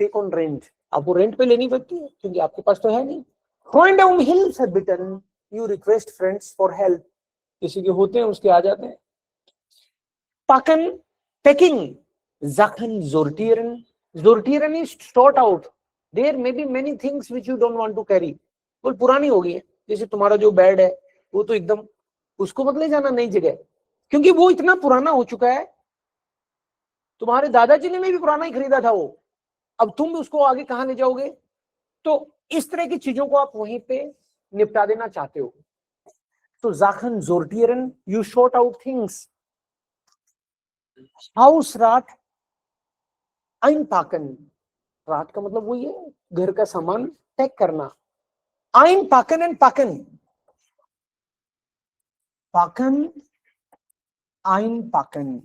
take on rent. आपको रेंट पे लेनी पड़ती है क्योंकि आपके पास तो है नहीं। Freunde Hilfe bitten, you request friends for help. किसी के होते हैं उसके आ जाते हैं। Packen, packing, Sachen sortieren. Sortieren is sort out. There may be many things which you don't want to carry. वो पुरानी हो गई है, जैसे तुम्हारा जो बेड है वो तो एकदम, उसको मत ले जाना नई जगह, क्योंकि वो इतना पुराना हो चुका है। तुम्हारे दादाजी ने भी पुराना ही खरीदा था वो, अब तुम उसको आगे कहां ले जाओगे? तो इस तरह की चीजों को आप वहीं पे निपटा देना चाहते हो। तो Sachen sortieren, you sort out things. Hausrat einpacken, रात का मतलब वही है घर का सामान पैक करना। Einpacken and packen, packen, einpacken,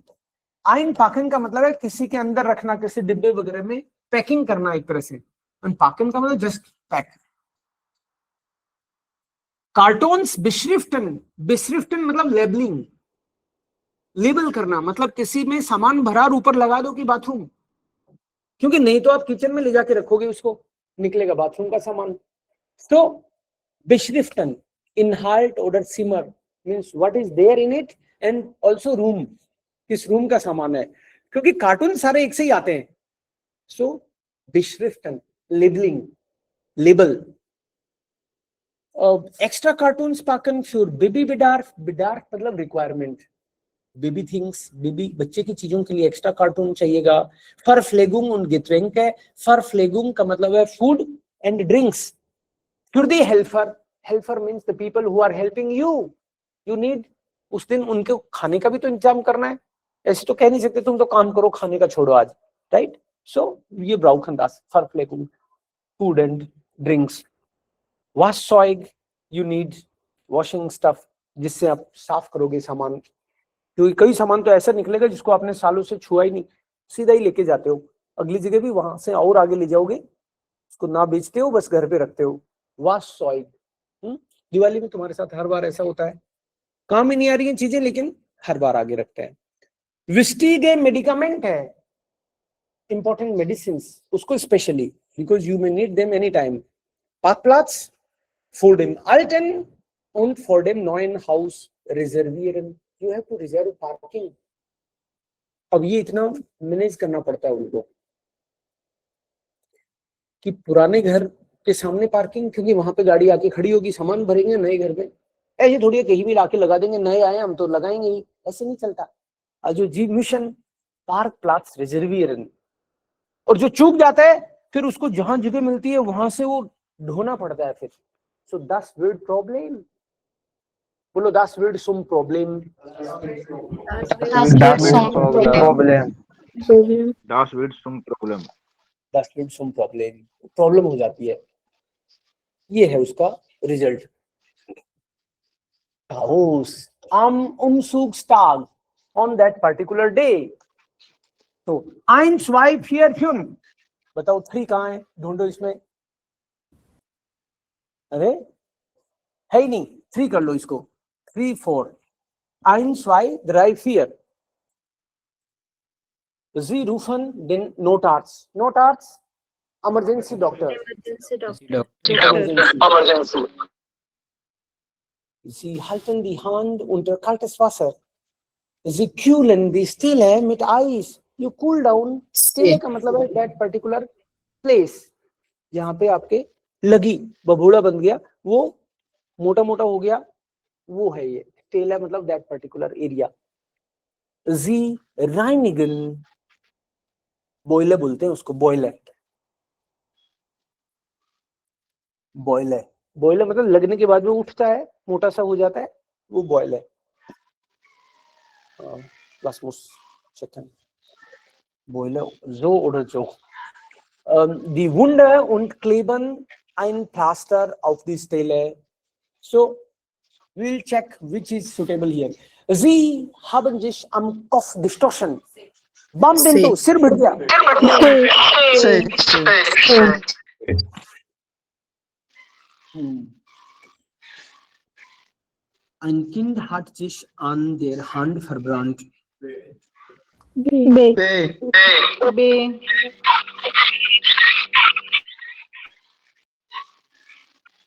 einpacken का मतलब है किसी के अंदर रखना, किसी डिब्बे वगैरह में पैकिंग करना एक तरह से। Einpacken का मतलब just pack. Cartoons beschriften, beschriften मतलब लेबलिंग, लेबल करना, मतलब किसी में सामान भरा और ऊपर लगा दो कि बाथरूम, क्योंकि नहीं तो आप किचन में ले जाके रखोगे उसको, निकलेगा बाथरूम का सामान। तो beschriften, Inhalt oder Zimmer means what is there in it and also room, किस रूम का सामान है, क्योंकि कार्टून सारे एक से ही आते हैं। सो beschriften, labelling, label. Extra cartoons packen für Babybedarf, Bedarf मतलब रिक्वायरमेंट, बेबी थिंग्स, बेबी बच्चे की चीजों के लिए एक्स्ट्रा कार्टून चाहिएगा। फरफ्लेगुंग und Getränke, फरफ्लेगुंग का मतलब है food and drinks. Für die Helfer, Helfer means the people who are helping you. You need, उस दिन उनको खाने का भी तो इंतजाम करना है, ऐसे तो कह नहीं सकते तुम तो काम करो खाने का छोड़ो आज, राइट? सो ये ब्राउखंदास, फरफ्लेगुंग, फूड एंड ड्रिंक्स। वाशसॉइग, यू नीड वॉशिंग स्टफ, जिससे आप साफ करोगे सामान, क्योंकि कई सामान तो ऐसा निकलेगा जिसको आपने सालों से छुआ ही नहीं, सीधा ही लेके जाते हो, अगली जगह भी वहां से और आगे ले जाओगे, उसको ना बेचते हो, बस घर पे रखते हो। वाशसॉइग, दिवाली में तुम्हारे साथ हर बार ऐसा होता है, काम ही नहीं आ रही है चीजें लेकिन हर बार आगे रखते हैं। विस्टिगे मेडिकामेंट है, इंपॉर्टेंट मेडिसिन, उसको specially, because you may need them any time. पार्कप्लाट्स, vor dem alten und vor dem neuen Haus reservieren. You have to reserve parking. अब ये इतना मैनेज करना पड़ता है उनको कि पुराने घर के सामने पार्किंग, क्योंकि वहां पे गाड़ी आके खड़ी होगी, सामान भरेंगे नए घर में, ऐसे थोड़ी है कहीं भी लाके लगा देंगे, नए आए हम तो लगाएंगे ही, ऐसे नहीं चलता। जो जी मिशन पार्क प्लाट्स रिजर्वियरन, और जो चूक जाता है फिर उसको जहां जगह मिलती है वहां से वो ढोना पड़ता है फिर। सो das wird Problem, बोलो das wird zum Problem, Das wird zum Problem. Das wird zum Problem. das wird zum Problem, problem हो जाती है। ये है उसका result. Haus am Umzugstag on that particular day. तो 1 2 4 5, बताओ 3 कहाँ है, ढूंढो इसमें। अरे है ही नहीं, 3 कर लो इसको, 3 4, 1 2 3 4। Sie rufen den Notarzt. Notarzt, emergency doctor. Emergency. Sie halten die Hand unter kaltes Wasser. Sie kühlen die Stille mit Eis. You cool down. Stille का मतलब है that particular place जहाँ पे आपके लगी बबूला बन गया, वो मोटा मोटा हो गया, वो है ये Stille, मतलब that particular area. Sie reinigen, boiler बोलते हैं उसको, बॉयलर। बॉयलर, बॉयलर मतलब लगने के बाद वो उठता है, मोटा सा हो जाता है, वो boiler. Lass muss checken. Boiler, so oder so. Die Wunde und kleben ein Pflaster auf die Stelle. So, we'll check which is suitable here. Sie haben sich am Kopf gestoßen. Bump into, सिर भिड़ गया। Ein Kind hat sich an der Hand verbrannt. B.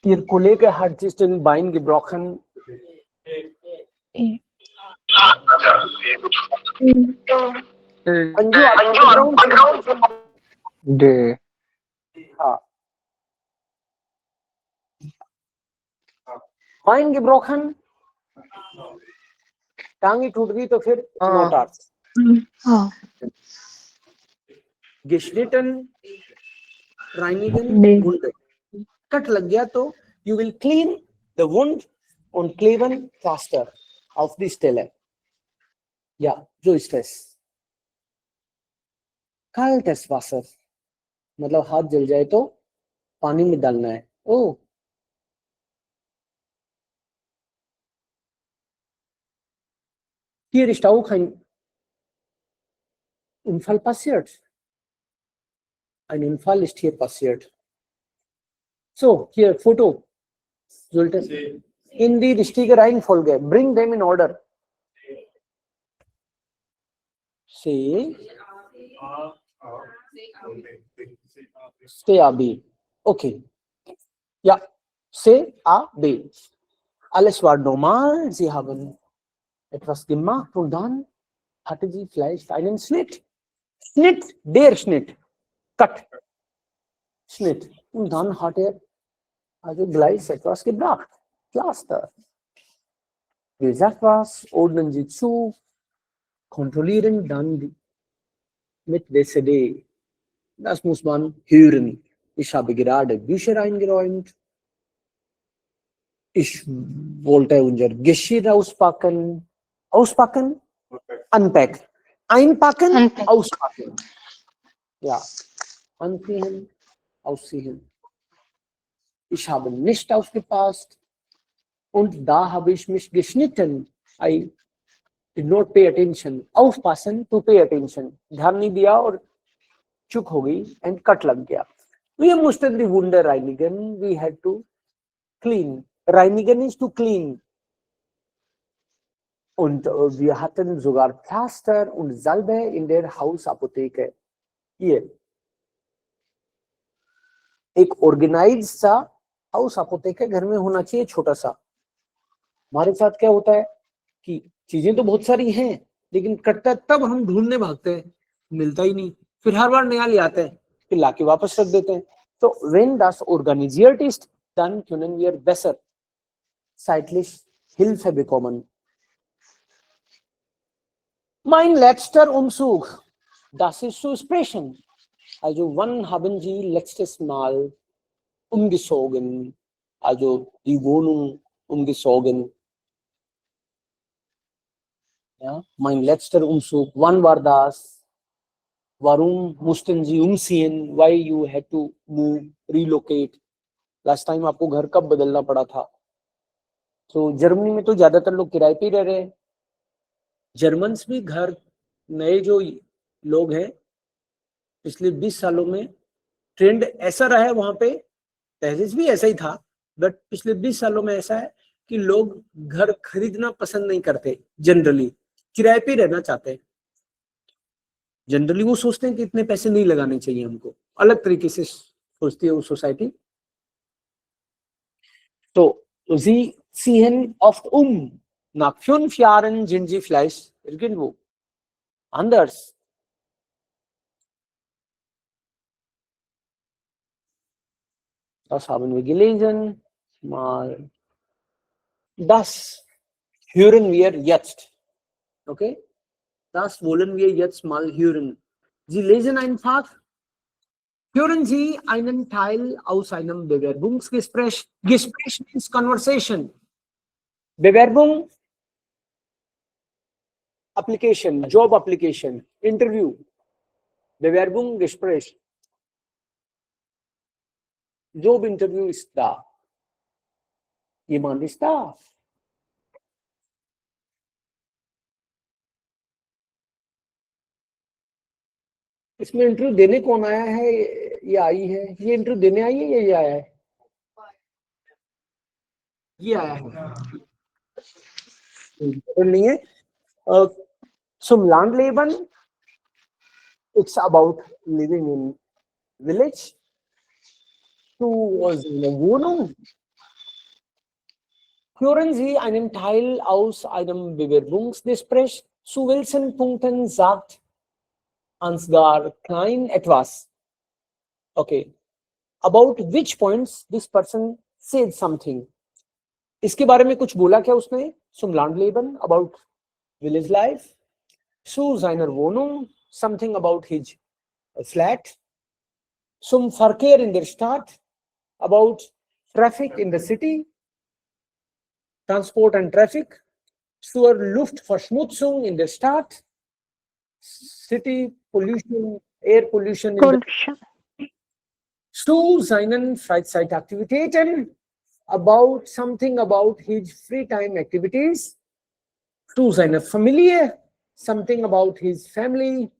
Ihr Kollege hat sich den Bein gebrochen. Anju D. हाँ, Bein gebrochen, टांगी टूट गई तो फिर Notarzt. Geschnitten, reinigen, Wunde. Cut लग गया तो you will clean the wound und kleben Pflaster auf die Stelle. Ja, so ist es. Kaltes Wasser, मतलब हाथ जल जाए तो पानी में डालना है। ओ, hier ist auch ein Unfall passiert. Ein Unfall ist hier passiert. So, hier Foto. Sollte in die richtige Reihenfolge. Bring them in order. C, C, A, B. Okay. Ja, C, A, B. Alles war normal. Sie haben etwas gemacht und dann hatte sie vielleicht einen Schnitt. Schnitt, der Schnitt. Cut. Schnitt. Und dann hat er also gleich etwas gebracht. Pflaster. Wie sagt was? Ordnen Sie zu. kontrollieren dann mit der CD. Das muss man hören. Ich habe gerade Bücher eingeräumt. Ich wollte unser Geschirr auspacken. Auspacken? Unpack. Einpacken, Unpack. auspacken. Ja. Anziehen, ausziehen. Ich habe nicht aufgepasst und da habe ich mich geschnitten. I did not pay attention. Aufpassen, to pay attention. ध्यान नहीं दिया और चूक हो गई and cut लग गया. Wir mussten die Wunde reinigen. We had to clean. Reinigen ist to clean. Und wir hatten sogar Pflaster und Salbe in der Hausapotheke. Hier. एक ऑर्गेनाइज सा हाउस अपोथेके घर में होना चाहिए, छोटा सा. हमारे साथ क्या होता है कि चीजें तो बहुत सारी हैं, लेकिन कटता है तब हम ढूंढने भागते हैं, मिलता ही नहीं, फिर हर बार नया ले आते हैं, फिर लाके वापस रख देते हैं. तो when das organisiert ist, dann können wir besser zeitlich Hilfe bekommen. Mein letzter Umzug, das ist zu sprechen. Also wann haben Sie letztes Mal umgezogen, also die Wohnung umgezogen? Ja, mein letzter Umzug, wann war das? Warum mussten Sie umziehen? Why you had to move, relocate? Last time आपको घर कब बदलना पड़ा था? तो Germany में तो ज्यादातर लोग किराए पे रह रहे हैं. जर्मन्स भी घर, नए जो लोग हैं पिछले 20 सालों में ट्रेंड ऐसा रहा है वहां पे, पहले भी ऐसा ही था, बट पिछले 20 सालों में ऐसा है कि लोग घर खरीदना पसंद नहीं करते, जनरली किराए पे रहना चाहते हैं. जनरली वो सोचते हैं कि इतने पैसे नहीं लगाने चाहिए हमको, अलग तरीके से सोचती है वो सोसाइटी. तो Sie ziehen oft nach 5 Jahren sind sie vielleicht irgendwo anders. Das haben wir gelesen. Mal. Das hören wir jetzt. Okay? Das wollen wir jetzt mal hören. Sie lesen einfach. Hören Sie einen Teil aus einem Bewerbungsgespräch. Gespräch means conversation. Bewerbung, application, job application, interview. Bewerbung, Gespräch. Job interview ist da. Jemand ist da. इसमें interview देने कौन आया है? ये आई है. ये interview देने आई है या ये आया है? ये आया है. नहीं है. Zum Landleben, it's about living in village. Du was in einer Wohnung. Hören Sie einen Teil aus einem Bewerbungsgespräch. Zu welchen Punkten sagt Ansgar Klein etwas? Okay. About which points this person said something. इसके बारे में कुछ बोला क्या उसने? Zum Landleben, about village life. Zu seiner Wohnung, something about his flat. Zum Verkehr in der Stadt, about traffic in the city. Transport and traffic. Zur Luftverschmutzung in der Stadt. City pollution, air pollution. Zu seinen Freizeitaktivitäten, about something about his free time activities. Zu seiner Familie, something about his family.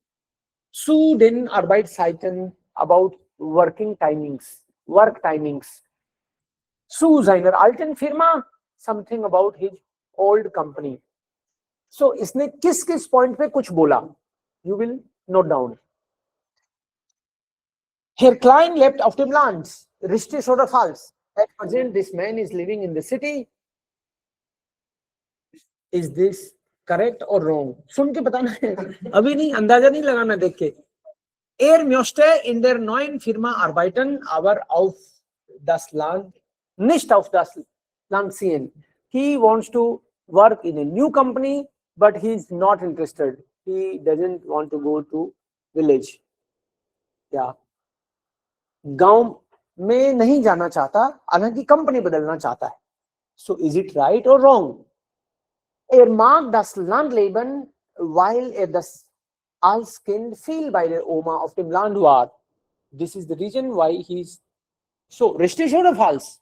Zu den Arbeitszeiten, about working timings, work timings. Zu seiner alten Firma, something about his old company. So इसने किस किस point पे कुछ बोला? You will note down. Herr Klein lebt auf dem Land. Richtig oder falsch? At present, this man is living in the city. Is this correct or wrong? सुन के बताना है, अभी नहीं, अंदाजा नहीं लगाना देख के. möchte in der neuen Firma arbeiten, aber auf das Land, nicht auf das Land ziehen. He wants to work in a new company, but he is not interested he doesn't want to go to village. क्या गांव में नहीं जाना चाहता, हालांकि company बदलना चाहता है. So is it right or wrong? Mag das Landleben, weil das als Kind viel bei der Oma auf dem Land war. This is the reason why he's so. Richtig oder falsch?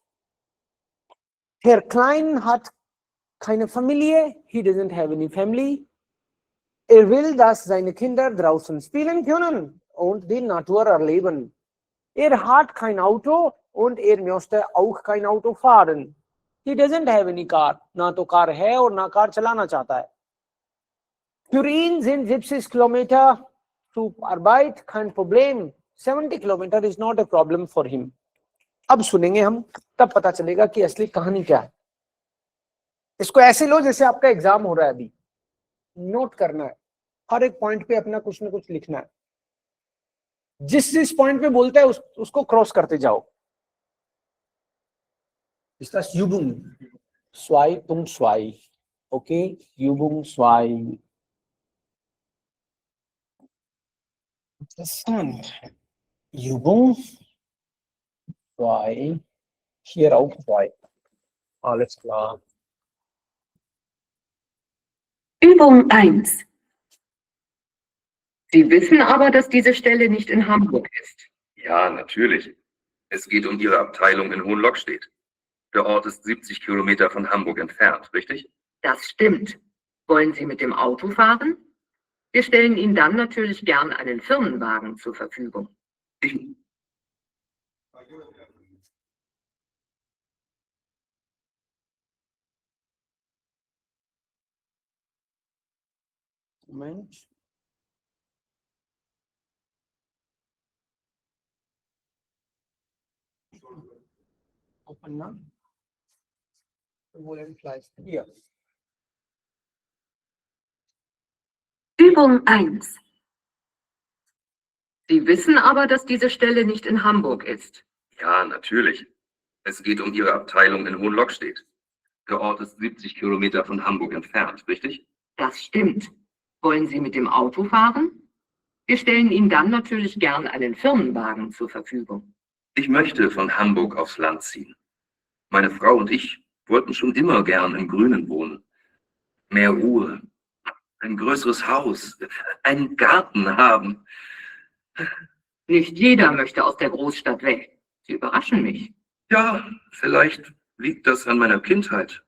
Herr Klein hat keine Familie. He doesn't have any family. Will, dass seine Kinder draußen spielen können und die Natur erleben. Hat kein Auto und möchte auch kein Auto fahren. He doesn't have any car. ना तो car है और ना car चलाना चाहता है. Für ihn sind 70 Kilometer zur Arbeit kein Problem. 70 Kilometer is not a problem for him. अब सुनेंगे हम, तब पता चलेगा कि असली कहानी क्या है. इसको ऐसे लो जैसे आपका एग्जाम हो रहा है. अभी नोट करना है, हर एक पॉइंट पे अपना कुछ ना कुछ लिखना है. जिस पॉइंट पे बोलता है उसको क्रॉस करते जाओ. Ist das Übung? 2.2. Okay, Übung 2. Interessant. Übung 2. Hier auch 2. Alles klar. Übung 1. Sie wissen aber, dass diese Stelle nicht in Hamburg ist. Ja, natürlich. Es geht um Ihre Abteilung in Hohenlockstedt. Der Ort ist 70 Kilometer von Hamburg entfernt, richtig? Das stimmt. Wollen Sie mit dem Auto fahren? Wir stellen Ihnen dann natürlich gern einen Firmenwagen zur Verfügung. Moment. Open now. Hier. Übung 1. Sie wissen aber, dass diese Stelle nicht in Hamburg ist. Ja, natürlich. Es geht um Ihre Abteilung in Hohenlockstedt. Der Ort ist 70 Kilometer von Hamburg entfernt, richtig? Das stimmt. Wollen Sie mit dem Auto fahren? Wir stellen Ihnen dann natürlich gern einen Firmenwagen zur Verfügung. Ich möchte von Hamburg aufs Land ziehen. Meine Frau und ich wollten schon immer gern im Grünen wohnen. Mehr Ruhe, ein größeres Haus, einen Garten haben. Nicht jeder möchte aus der Großstadt weg. Sie überraschen mich. Ja, vielleicht liegt das an meiner Kindheit.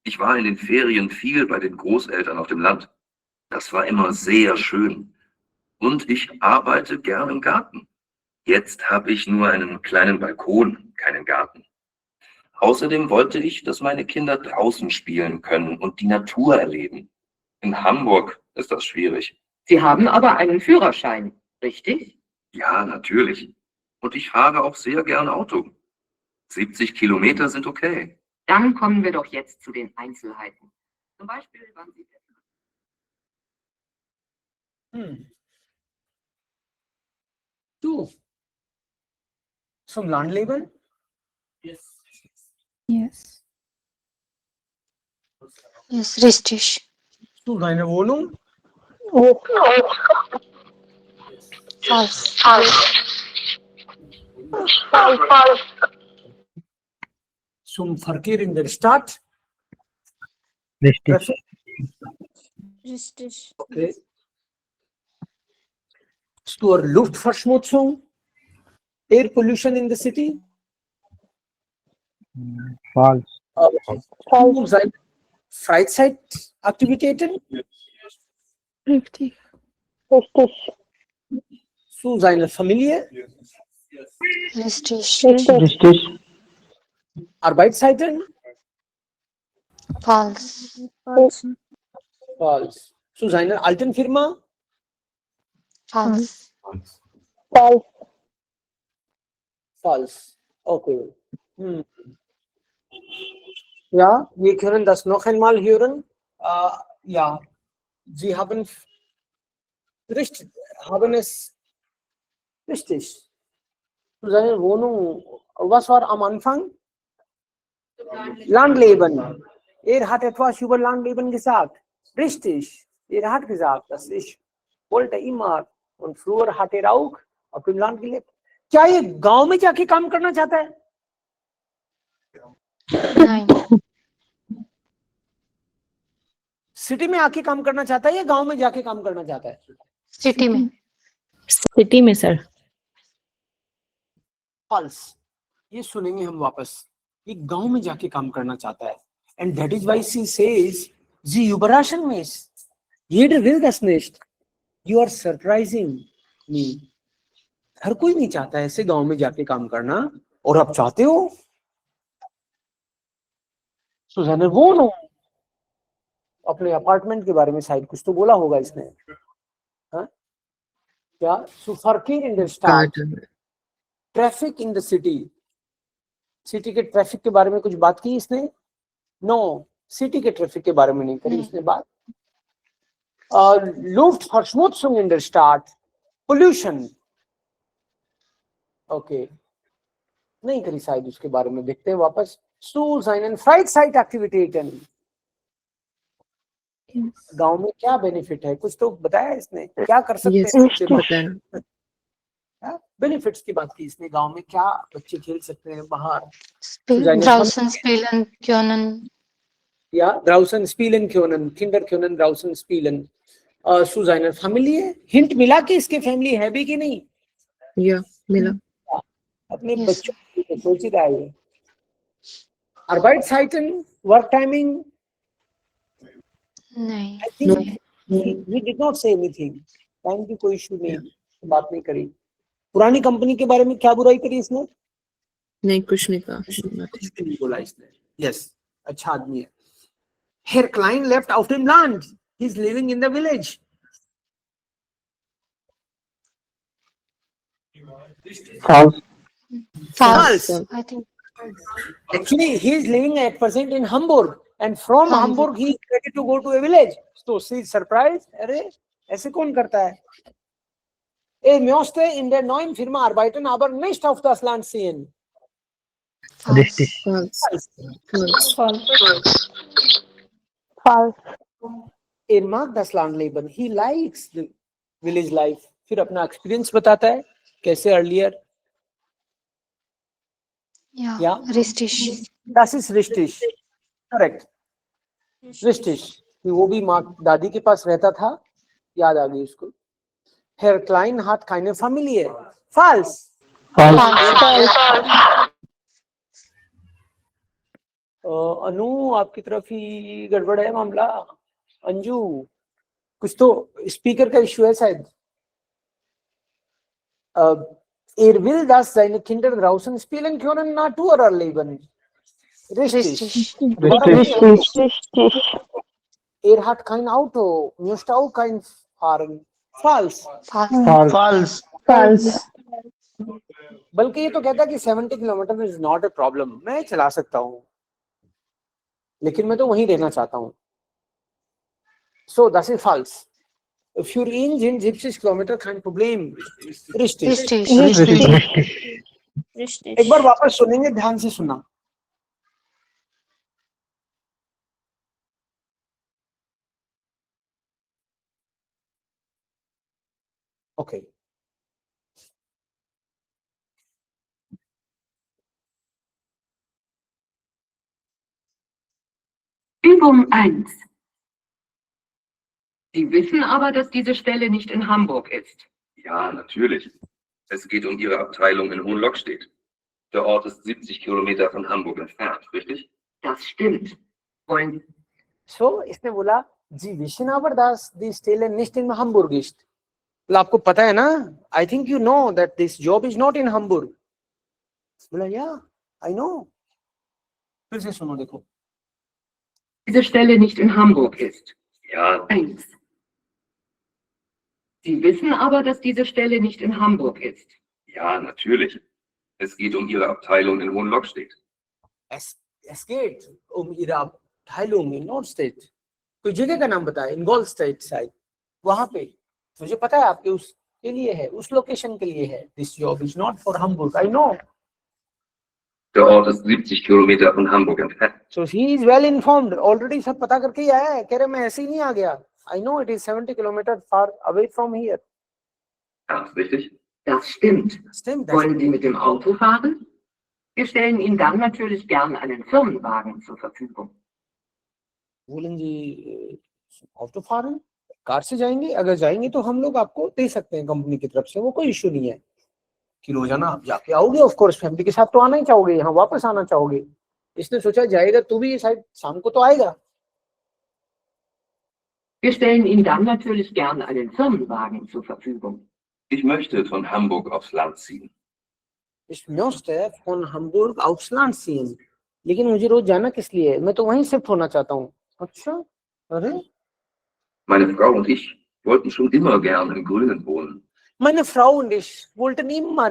Ich war in den Ferien viel bei den Großeltern auf dem Land. Das war immer sehr schön. Und ich arbeite gern im Garten. Jetzt habe ich nur einen kleinen Balkon, keinen Garten. Außerdem wollte ich, dass meine Kinder draußen spielen können und die Natur erleben. In Hamburg ist das schwierig. Sie haben aber einen Führerschein, richtig? Ja, natürlich. Und ich fahre auch sehr gern Auto. 70 Kilometer sind okay. Dann kommen wir doch jetzt zu den Einzelheiten. Zum Beispiel, wann Sie Du. Zum Landleben? Yes. Yes, richtig. Zu deiner Wohnung? False. Zum Verkehr in der Stadt? Richtig. Richtig. Okay. Zur Luftverschmutzung? Air pollution in the city? False. Zu seinen Freizeitaktivitäten? Richtig. Zu seiner Familie? Richtig. Richtig. Arbeitszeiten? False. False. False. Zu seiner alten Firma? False. False. Okay. Ja, wir können das noch einmal hören. Ja, Sie haben es richtig. Zu seiner Wohnung. Was war am Anfang? Landleben. Hat etwas über Landleben gesagt. Richtig. Ihr hat gesagt, dass ich wollte immer und früher hatte er auch auf dem Land gelebt. क्या ये गांव में जाके काम करना चाहता है? नहीं, सिटी में आके काम करना चाहता है या गांव में जाके काम करना चाहता है? सिटी में। सिटी में सर। फॉल्स, ये सुनेंगे हम वापस। ये गांव में जाके काम करना चाहता है। And that is why she says जी überraschen mich. Jeder will das nicht. You are surprising me. हर कोई नहीं चाहता है ऐसे गांव में जाके काम करना, और आप चाहते हो। सुजाना वो नो अपने अपार्टमेंट के बारे में शायद कुछ तो बोला होगा इसने, हाँ? क्या सुफरकिंग in the start, traffic in the city, city के ट्रैफिक के बारे में कुछ बात की इसने? नो, सिटी के ट्रैफिक के बारे में नहीं करी इसने बात। Luftverschmutzung in der Stadt, pollution, okay नहीं करी शायद उसके बारे में। देखते हैं वापस। Zu seinen Freizeitaktivitäten, गांव में क्या बेनिफिट है, कुछ तो बताया इसने, क्या कर सकते हैं? बेनिफिट्स की बात की इसने, गांव में क्या बच्चे खेल सकते हैं बाहर। Draußen spielen können. Ja, draußen spielen können, Kinder können draußen spielen. Zu seiner Familie, hint मिला कि इसके फैमिली है भी कि नहीं? या मिला। अपने Yes. बच्चों के लिए सोच ही रहा है। Arbeitszeiten, work timing, नहीं, I think we did not say anything. Time की कोई इशू नहीं, बात नहीं करी। पुरानी कंपनी के बारे में क्या बुराई करी इसने? नहीं, कुछ नहीं कहा। कुछ नहीं बोला इसने। यस, अच्छा आदमी है। Herr Klein left auf dem Land. He's living in the village. False. False. I think Actually, he is living at present in Hamburg, and from Hamburg he is ready to go to a village. So she is surprised. अरे ऐसे कौन करता है? Er möchte in der neuen Firma arbeiten, aber nicht auf das Land ziehen. Richtig. false. Er mag das Landleben. He likes the village life. फिर अपना experience बताता है कैसे earlier. Ja, Ja. richtig. Das ist richtig. Correct. Richtig. वो भी माँ दादी के पास रहता था, याद आ गई उसको। Herr Klein hat keine Familie. False. अनु आपकी तरफ ही गड़बड़ है मामला। अंजू कुछ तो स्पीकर का इश्यू है शायद। Er will, dass seine Kinder draußen spielen können, Naturerleben. Richtig. Er hat kein Auto, möchte auch kein fahren. False. False. बल्कि ये तो कहता है कि 70 kilometre is not a problem, मैं चला सकता हूँ, लेकिन मैं तो वहीं रहना चाहता हूँ। So das ist false. Für ihn sind 70 Kilometer kein Problem. Richtig. एक बार वापस सुनेंगे, ध्यान से सुनना। Okay. Übung 1. Sie wissen aber, dass diese Stelle nicht in Hamburg ist. Ja, natürlich. Es geht um Ihre Abteilung in Hohenlockstedt. Der Ort ist 70 Kilometer von Hamburg entfernt, richtig? Das stimmt. Wollen So इसने बोला जी vision aber dass die Stelle nicht in Hamburg ist. बोला आपको पता है ना? I think you know that this job is not in Hamburg. बोला yeah, I know. फिर से सुनो देखो। diese Stelle nicht in Hamburg ist? Ja, 1. Sie wissen aber, dass diese Stelle nicht in Hamburg ist. ja, natürlich. Es geht um Ihre Abteilung in Hohenlockstedt. Es geht um ihre Abteilung in Nordstedt. कोई जगह का नाम बताया, in Goldstedt side, वहां पे। मुझे पता है आपके उसके लिए है, उस लोकेशन के लिए है। This job is not for Hamburg, I know. Der Ort ist 70 Kilometer von Hamburg entfernt. So he is well informed. Already सब पता करके ही आया है। कह रहे मैं ऐसे ही नहीं आ गया। I know it is 70 kilometers far away from here. Ganz richtig. Das stimmt. Stimmt. Wollen Sie mit dem Auto fahren? Wir stellen Ihnen dann natürlich gern einen Firmenwagen zur Verfügung. बोलें जी ऑटो फार्म कार से जाएंगे, अगर जाएंगे तो हम लोग आपको दे सकते हैं कंपनी की तरफ से, वो कोई इशू नहीं है कि रोजाना आप जाके आओगे, ऑफ कोर्स फैमिली के साथ तो आना ही चाहोगे, यहाँ वापस आना चाहोगे। इसने सोचा जाएगा तो भी शायद शाम को तो आएगा। Wir stellen Ihnen dann natürlich gern einen Firmenwagen zur Verfügung. Ich möchte von Hamburg aufs Land ziehen. Ich möchte von Hamburg aufs Land ziehen. लेकिन मुझे रोज जाना किस लिए है? मैं तो वहीं शिफ्ट होना चाहता हूँ। अच्छा, अरे Meine Frau und ich wollten schon immer gern im Grünen wohnen. Meine Frau und ich wollten immer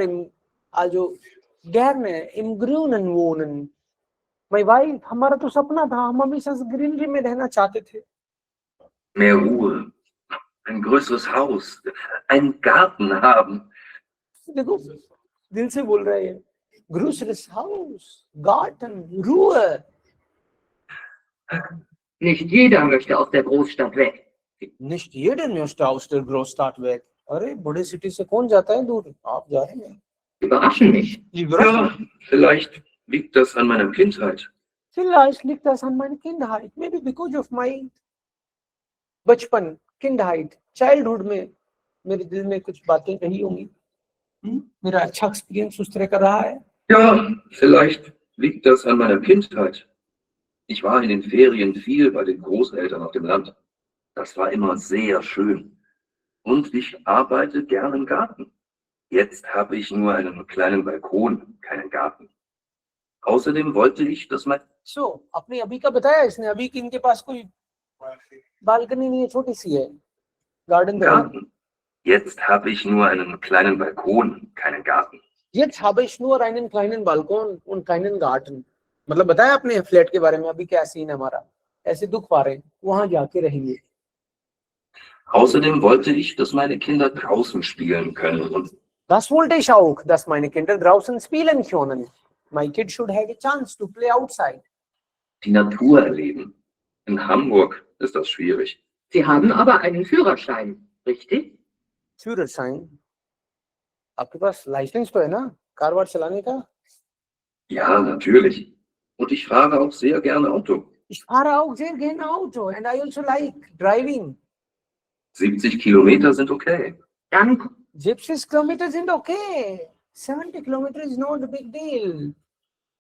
gerne im Grünen wohnen. My wife, हमारा तो सपना था, हम हमेशा ग्रीनरी में रहना चाहते थे। Mehr Ruhe, ein größeres Haus, einen Garten haben. देखो दिल से बोल रहे हैं, größeres Haus, Garten, Ruhe. Nicht jeder möchte aus der Großstadt weg. Nicht jeder möchte aus der Großstadt weg. अरे बड़े सिटी से कौन जाता है दूर? आप जा रहे हैं। Überraschen mich. Ja, vielleicht liegt das an meiner Kindheit. Vielleicht liegt das an meiner Kindheit. Maybe because of my बचपन, Kindheit, childhood में मेरे दिल में कुछ बातें रही होंगी। मेरा अच्छा एक्सपीरियंस उस तरह का रहा है। Ja, vielleicht liegt das an meiner Kindheit. Ich war in den Ferien viel bei den Großeltern auf dem Land. Das war immer sehr schön. Und ich arbeite gern im Garten. Jetzt habe ich nur einen kleinen Balkon, keinen Garten. Außerdem wollte ich, dass mein So, अपने अभी का बताया इसने, अभी कि इनके पास कोई balcony नहीं है, छोटी सी है, गार्डन का। Garten. Jetzt habe ich nur einen kleinen Balkon, keinen Garten. Jetzt habe ich nur einen kleinen Balkon und keinen Garten. मतलब बताया आपने फ्लैट के बारे में, अभी क्या सीन है हमारा, ऐसे दुख पा रहे हैं, वहां जाके रहेंगे। Außerdem wollte ich, dass meine Kinder draußen spielen können und Das wollte ich auch, dass meine Kinder draußen spielen können. My kids should have a chance to play outside. die Natur erleben. In Hamburg ist das schwierig. Sie haben aber einen Führerschein, richtig? Führerschein, आपके पास licence तो है ना car वार चलाने का? Ja, natürlich. Und ich fahre auch sehr gerne Auto. Ich fahre auch sehr gerne Auto and I also like driving. 70 Kilometer sind okay. Dann 70 Kilometer sind okay. 70 Kilometer is not a big deal.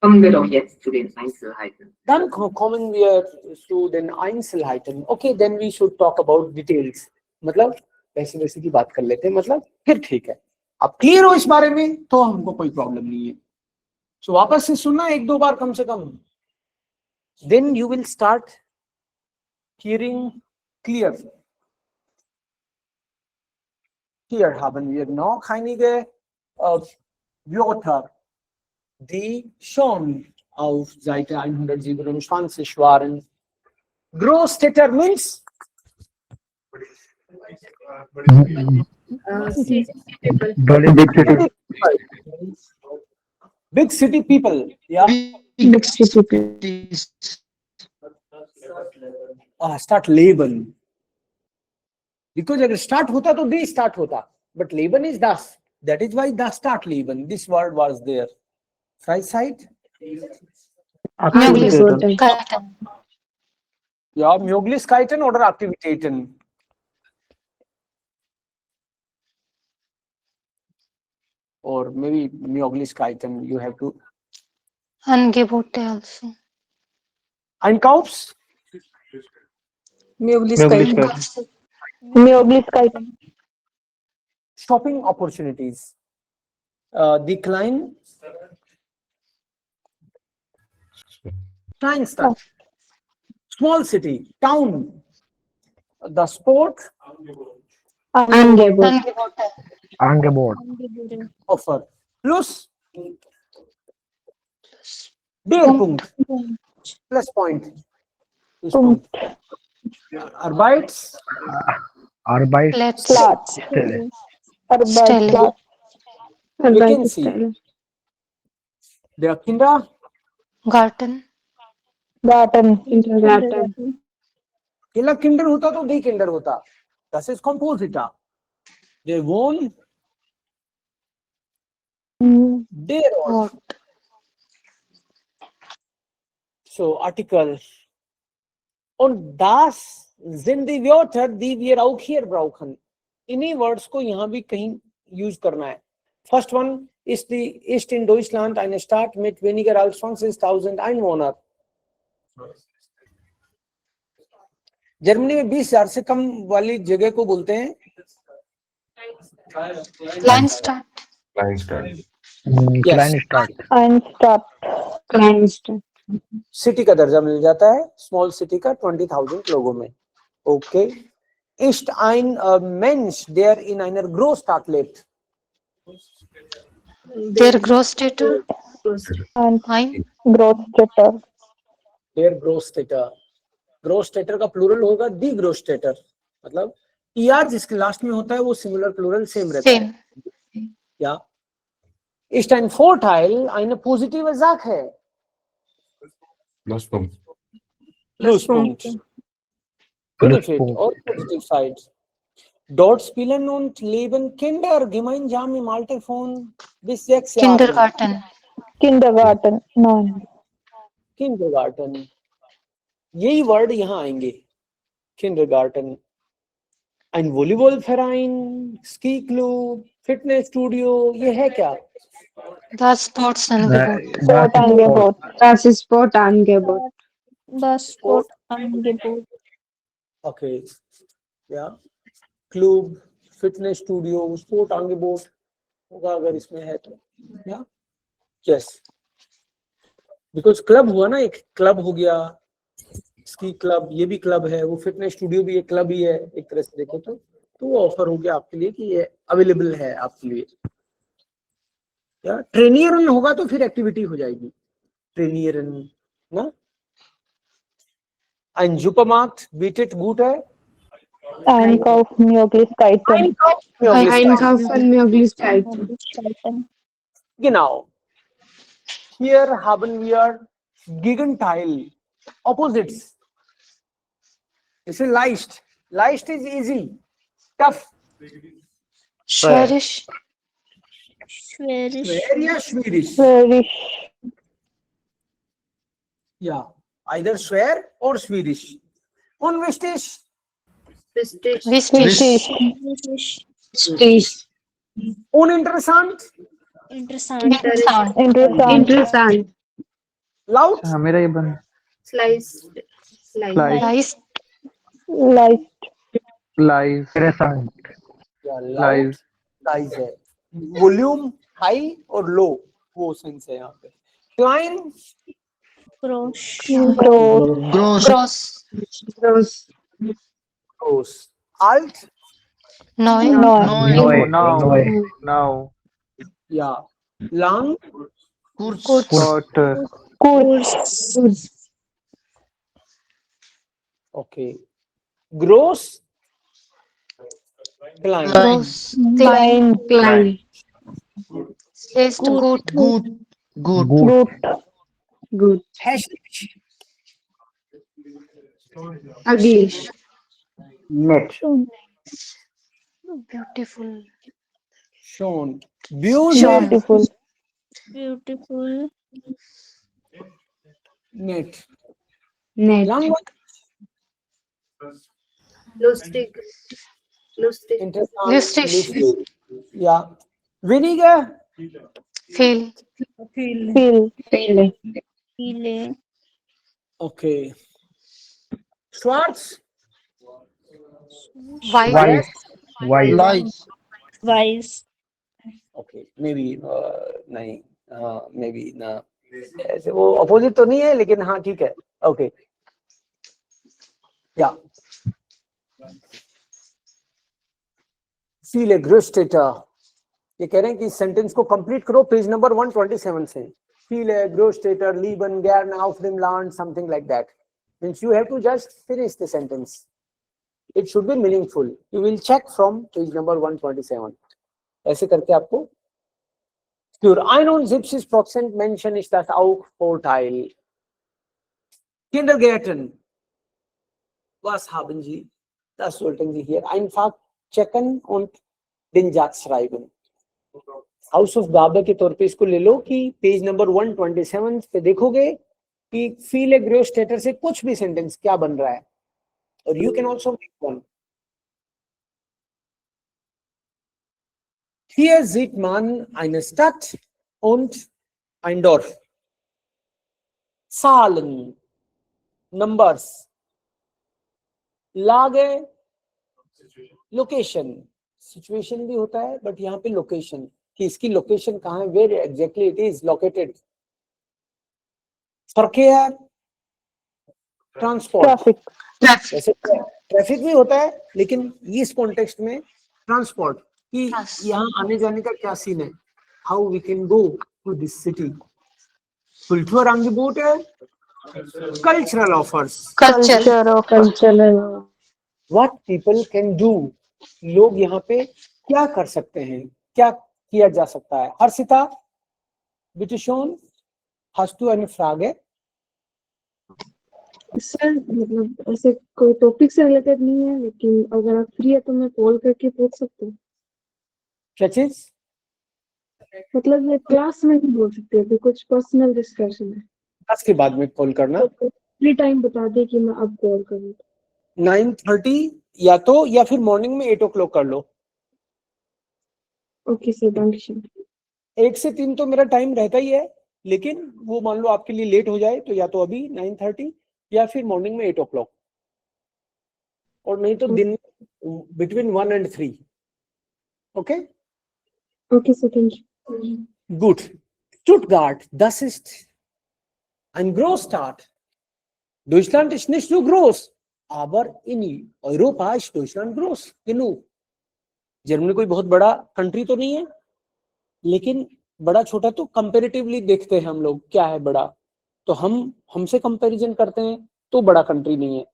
kommen wir doch jetzt zu den Einzelheiten. Dann kommen wir zu den Einzelheiten. Okay, then we should talk about details. मतलब ऐसे वैसे की बात कर लेते हैं, मतलब फिर ठीक है। आप क्लियर हो इस बारे में तो हमको कोई प्रॉब्लम नहीं है। So वापस से सुनना एक दो बार कम से कम। Then you will start hearing clear. Hier haben wir noch einige Wörter, die schon auf Seite 127 waren. Großstädter means big city people. Yeah. Start Leben. Because अगर start होता तो they start होता. But Leben is das. That is why das start Leben. This word was there. Freizeit? Möglichkeiten. Ja, Möglichkeiten oder Aktivitäten? Or maybe Möglichkeiten. You have to. Angebote also. Einkaufs? Möglichkeiten. Shopping opportunities. Decline. Kleinstadt. Small city. Town. The sport. Angebot. Offer. Plus. Der Punkt. Plus point. Punkt. Arbeits. Platz. Stelle. Stelle. Vacancy. Der Kinder. Garten. अकेला Kinder होता तो दी Kinder होता, das ist Kompositor. Der wohn der Ort. What? So Artikel. Und das sind die Wörter, die wir auch hier brauchen. इन्हीं words को यहाँ भी कहीं use करना है. First one ist in Deutschland eine Stadt mit weniger als 20.000 Einwohner. Germany में 20,000 से कम वाली जगह को बोलते हैं Kleinstadt. Kleinstadt. सिटी का दर्जा मिल जाता है, स्मॉल सिटी का 20,000 लोगों में. Okay. Ist ein Mensch, der in einer Großstadt lebt. Der Großstädter. Ein Großstädter. Der Großstädter. Großstädter का प्लूरल होगा die Großstädter. मतलब er जिसके लास्ट में होता है वो सिमिलर प्लूरल सेम रहता है. Ja. Ist ein Vorteil eine positive Sache. Pluspunkt. Pluspunkt. Benefit or positive side. Dort spielen und leben Kinder gemeinsam im Alter von bis 6 Jahren. Kindergarten. Nein. Kindergarten. यही word यहाँ आएंगे. Kindergarten. Ein Volleyballverein, Ski Club, Fitness Studio, ये है क्या? Das Sportangebot. Das ist Sportangebot. Das Sportangebot. Okay. Ja. Club, Fitness Studio, Sportangebot होगा अगर इसमें है तो. या. Yes. Because क्लब हुआ ना, एक क्लब हो गया, स्की क्लब, ये भी क्लब है, वो फिटनेस स्टूडियो भी एक क्लब ही है एक तरह से देखो तो वो ऑफर हो गया आपके लिए कि ये अवेलेबल है आपके लिए. या ट्रेनियरन होगा तो फिर एक्टिविटी हो जाएगी. ट्रेनियरन ना. Ein Supermarkt bietet gute Einkaufsmöglichkeiten. Genau. Hier haben wir Gegenteil, Opposites. Es ist leicht. Leicht is easy. Tough. Schwerisch. Schwer या schwierig? Ja, either schwer or schwierig. Unwichtig. Wichtig. Uninteressant. Interessant. Laut. हाँ मेरा ये बन Sliced. Slice. Live. या Live. Size है. Volume high और लो वो sense है यहाँ पे. Klein. Groß. Alt. Now. Ja. Lang. Short. Okay. Groß. Klein. Klein. Ist gut. Hässlich. Ugly. Beautiful. Schon. Beautiful. Nett. Langweilig. Lustig. Interessant. Lustig. Ja. Weniger. Viel. Okay. Schwarz. Weiß. Okay. Maybe नहीं. Maybe ना. ऐसे वो opposite तो नहीं है लेकिन हाँ ठीक है. Okay. Ja. Viele Großstädter. ये कह रहे हैं कि सेंटेंस को कंप्लीट करो पेज नंबर 127 से. Viele Großstädter lieben gern auf dem Land, something like that. Means you have to just finish the sentence. It should be meaningful. You will check from page number 127. ऐसे करके आपको. Für 71% Menschen ist das auch Vorteil. Kindergärten. Was haben Sie? Das sollten Sie hier einfach checken und den Satz schreiben. House of गाबा के तौर पे इसको ले लो कि पेज नंबर 127 पे देखोगे कि फील ए ग्रेव स्टेटर से कुछ भी सेंटेंस क्या बन रहा है, और you can also make one. Hier sieht man eine Stadt und ein Dorf. Zahlen, Numbers, Lage, Location. Situation भी होता है, but यहाँ पे location, कि इसकी location कहाँ है, where exactly it is located. Verkehr, transport. वैसे ट्रैफिक भी होता है, लेकिन इस कॉन्टेक्स्ट में ट्रांसपोर्ट कि यहाँ आने जाने का क्या सीन है, how we can go to this city. Kulturangebot है, cultural offers, what people can do. लोग यहाँ पे क्या कर सकते हैं, क्या किया जा सकता है. Harshita, bitte schön, hast du eine Frage? Sir मतलब ऐसे कोई टॉपिक से रिलेटेड नहीं है, लेकिन अगर आप फ्री है तो मैं कॉल करके पूछ सकती हूँ. क्या चीज? मतलब मैं क्लास में नहीं बोल सकती, अभी कुछ पर्सनल डिस्कशन है. क्लास के बाद में कॉल करना. फ्री टाइम बता दे कि मैं अब कॉल करूँ. 9:30 या तो, या फिर मॉर्निंग में 8 o'clock कर लो. Okay sir, thank you. 1 से 3 तो मेरा टाइम रहता ही है, लेकिन वो मान लो आपके लिए लेट हो जाए तो या तो अभी 9:30 या फिर मॉर्निंग में 8 o'clock, और नहीं तो दिन between 1 and 3. Okay okay sir, thank you. Gut. Stuttgart, das ist ein Großstadt. Deutschland ist nicht so groß, aber in Europa ist Deutschland groß genug. Germany कोई बहुत बड़ा कंट्री तो नहीं है, लेकिन बड़ा छोटा तो कंपैरेटिवली देखते हैं हम लोग क्या है बड़ा, तो हमसे कंपैरिजन करते हैं तो बड़ा कंट्री नहीं है,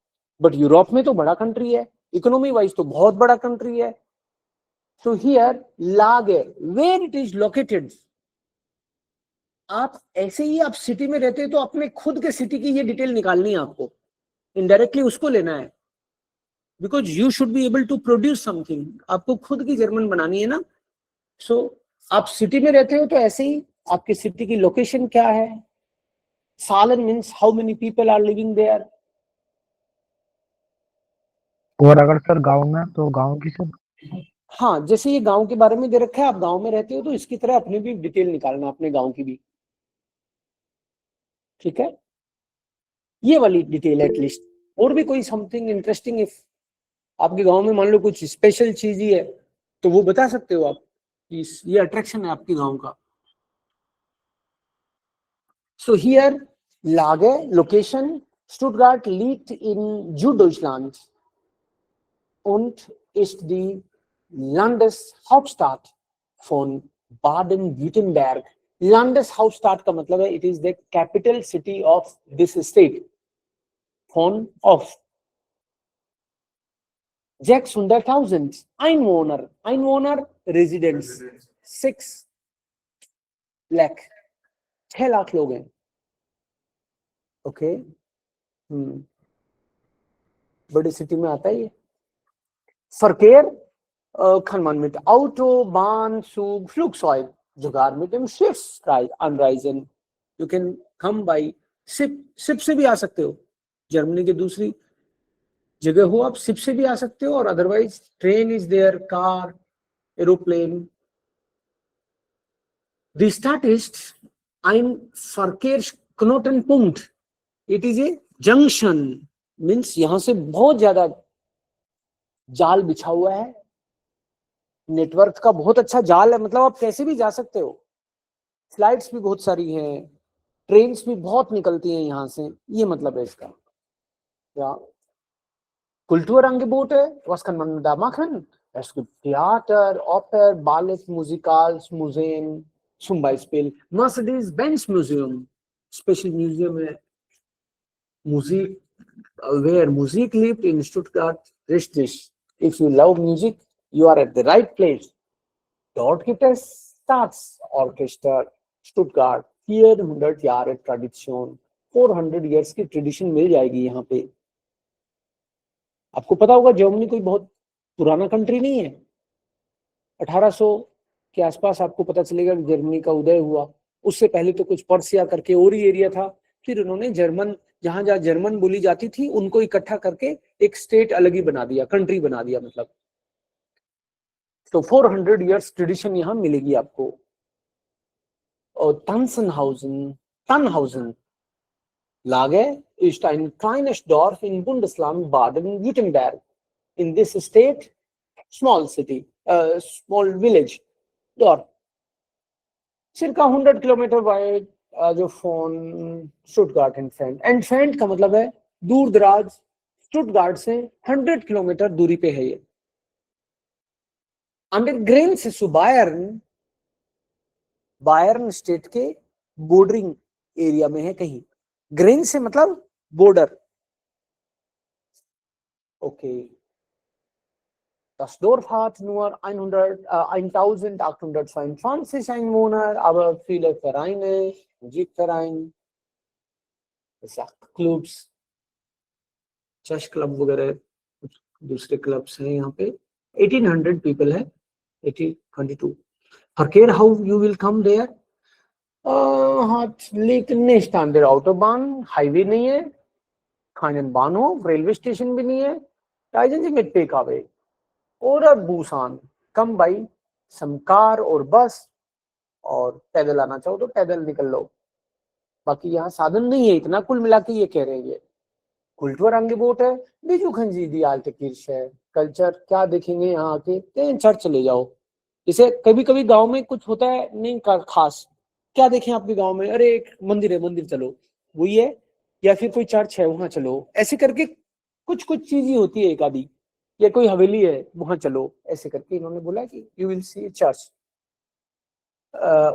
बट यूरोप में तो बड़ा कंट्री है, इकोनॉमी वाइज तो बहुत बड़ा कंट्री है. So here Lage, where it is located. आप ऐसे ही आप सिटी में रहते हैं तो अपने खुद के सिटी की ये डिटेल निकालनी है आपको, इनडायरेक्टली उसको लेना है, because you should be able to produce something. आपको खुद की जर्मन बनानी है ना. सो आप सिटी में रहते हो तो ऐसे ही आपकी सिटी की लोकेशन क्या है. सालन means how many people are living there. और अगर सर गांव में, तो गांव की सर. हाँ, जैसे ये गांव के बारे में दे रखा है, आप गांव में रहते हो तो इसकी तरह अपनी भी डिटेल निकालना, अपने गांव की भी. ठीक है, ये वाली डिटेल एटलीस्ट. और भी कोई समथिंग इंटरेस्टिंग, इफ आपके गांव में मान लो कुछ स्पेशल चीज ही है तो वो बता सकते हो आप, ये अट्रैक्शन है आपके गांव का. So here Lage, location, Stuttgart liegt in Süddeutschland und ist die Landeshauptstadt von Baden-Württemberg. Landeshauptstadt का मतलब है, it is the capital city of this state. Von of 600,000 Einwohner, residents 6 lakh, 6 lakh लोग हैं. ओके, बड़ी सिटी में आता है ये. Verkehr kann man mit Auto, Bahn, Zug, Flugzeug, sogar mit dem Schiff anreisen. You can come by ship. Ship से भी आ सकते हो, जर्मनी के दूसरी जगह हो आप शिप से भी आ सकते हो, और otherwise train is there, car, aeroplane. Die Stadt ist ein Verkehrsknotenpunkt. It is a junction, means यहाँ से बहुत ज्यादा जाल बिछा हुआ है, नेटवर्क का बहुत अच्छा जाल है, मतलब आप कैसे भी जा सकते हो. फ्लाइट्स भी बहुत सारी हैं, ट्रेन्स भी बहुत निकलती हैं यहाँ से, ये मतलब है इसका. या Kulturangebote, was kann man da machen? Es gibt Theater, Oper, Ballett, Musicals, Museen, zum Beispiel Mercedes-Benz Museum, Special Museum है. Musik, where music lived in Stuttgart, richtig. If you love music, you are at the right place. Dort gibt es Staatsorchester Stuttgart, 400 Jahre Tradition, 400 years की tradition मिल जाएगी यहाँ पे. आपको पता होगा Germany कोई बहुत पुराना कंट्री नहीं है। 1800 के आसपास आपको पता चलेगा कि जर्मनी का उदय हुआ। उससे पहले तो कुछ पर्सिया करके और ही एरिया था, फिर उन्होंने जर्मन, जहां जहां जर्मन बोली जाती थी उनको इकट्ठा करके एक स्टेट अलग ही बना दिया, कंट्री बना दिया मतलब। तो 400 इयर्स ट्रेडिशन यहाँ मिलेगी आपको। और Tannhausen Lage ist ein kleines Dorf in Bundesland Baden-Württemberg. In this state, small city, small village, Dorf. Circa 100 kilometer wide, जो फोन स्टुटगार्ट एंटफेंट। एंटफेंट का मतलब है दूर दराज, स्टुटगार्ट से 100 किलोमीटर दूरी पे है ये। Under grains zu Bayern, Bayern state के बॉर्डरिंग एरिया में है कहीं। ग्रेन से मतलब border. Okay. Das Dorf hat nur 1822 Einwohner, aber viele Vereine, Musikverein, Clubs, church club वगैरह कुछ दूसरे क्लब्स हैं यहाँ पे। 1800 people है, 1822। Verkehr, how you will come there? hat liegt nicht an der Autobahn, highway नहीं है, keinen Bahnhof, रेलवे स्टेशन भी नहीं है, reisen Sie mit PKW oder Busan, come by some car और बस, और पैदल आना चाहो तो पैदल निकल लो। बाकी यहाँ साधन नहीं है इतना, कुल मिला के ये कह रहे हैं ये। Kulturangebot है, besuchen Sie die alte Kirche, culture क्या देखेंगे यहाँ आके, कहीं चर्च चले जाओ। जैसे कभी कभी गांव में कुछ होता है नहीं खास, क्या देखें आपके गांव में, अरे एक मंदिर है, मंदिर चलो, वही है, या फिर कोई चर्च है वहां चलो, ऐसे करके कुछ कुछ चीजें होती है एक आधी, या कोई हवेली है वहां चलो, ऐसे करके इन्होंने बोला कि you will see church.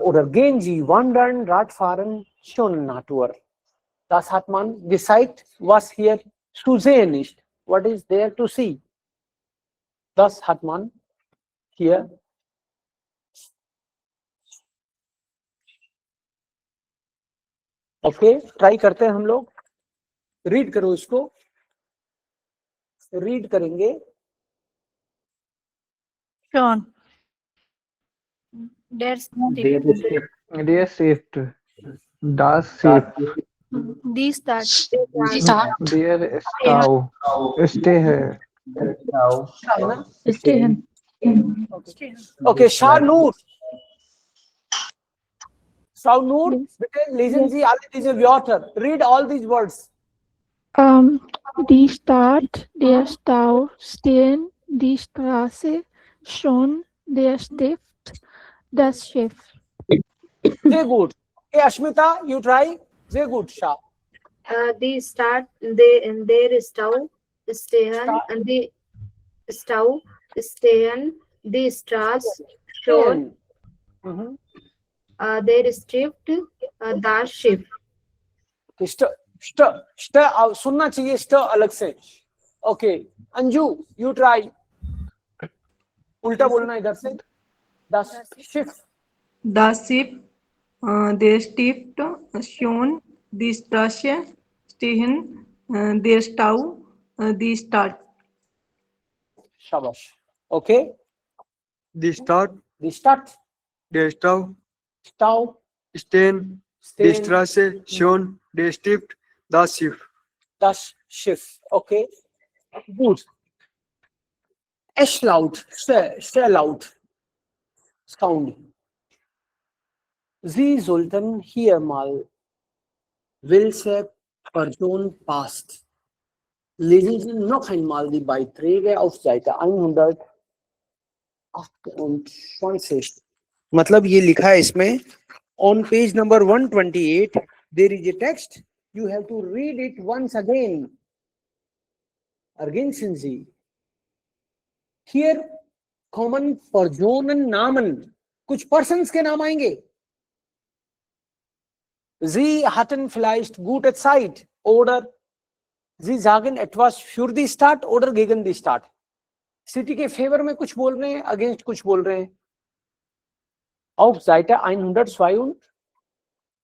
oder gehen Sie wandern, Radfahren, schon Natur. Das hat man gezeigt, was hier zu sehen ist. What is there to see? Das hat man hier okay. Try करते हैं हम लोग, read करो इसको, read करेंगे। Schon. Der saved, das saved, die Stadt. der Stau, stay है, Stehen. Okay, Shahnur. Shahnur, bitte lesen Sie alle diese Wörter. Read all these words. Die Stadt, der Stau, stehen, die Straße, schon, der Stift, das Schiff. Sehr gut. Okay, Ashmita, you try. Sehr gut, Shah. Die Stadt, der Stau, stehen, die Stau, stehen, die Straße, schon, der Stift, das Schiff. सुनना चाहिए स्ट अलग से। Okay Anju, you try, उल्टा बोलना इधर से। Das Schiff, das Schiff, der Stift, schon, die Straße, stehen, der Stau, die Stadt. शाबाश। Okay, Die Stadt, die Stadt, der Stau, Stau, stehen, die Straße, schon, der Stift, das Schiff. Das Schiff. Okay, gut. Echt laut, sehr laut. Sound. Sie sollten hier mal welche Person passt. Lesen Sie noch einmal die Beiträge auf Seite 128. मतलब ये लिखा है इसमें, on page number 128 there is a text, you have to read it once again. Ergänzen Sie. Here common Personen Namen, कुछ persons के नाम आएंगे। Sie hatten vielleicht gute Zeit oder Sie sagen etwas für die Stadt oder gegen die Stadt. City के favour में कुछ बोल रहे हैं, अगेंस्ट कुछ बोल रहे हैं। Auf Seite 102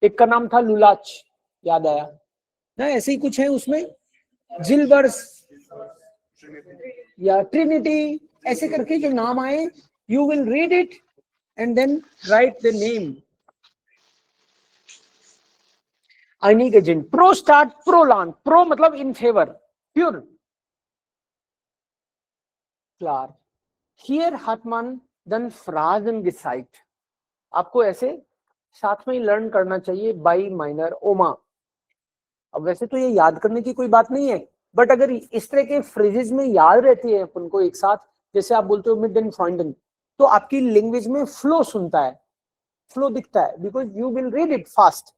एक का नाम था लुलाच, याद आया ना, ऐसे ही कुछ है उसमें। जिलबर्स या ट्रिनिटी, ऐसे करके जो नाम आए you will read it and then write the name. Einig agent. Pro start, pro launch. Pro मतलब in favor. Pure. Klar. Hier hat man dann Phrasen gezeigt. आपको ऐसे साथ में ही लर्न करना चाहिए बाई माइनर ओमा. अब वैसे तो ये याद करने की कोई बात नहीं है, बट अगर इस तरह के फ्रेजेस में याद रहती है अपन को एक साथ, जैसे आप बोलते हो मिड एंड फ्रॉन्टन, तो आपकी लैंग्वेज में फ्लो सुनता है, फ्लो दिखता है, because you will read it fast.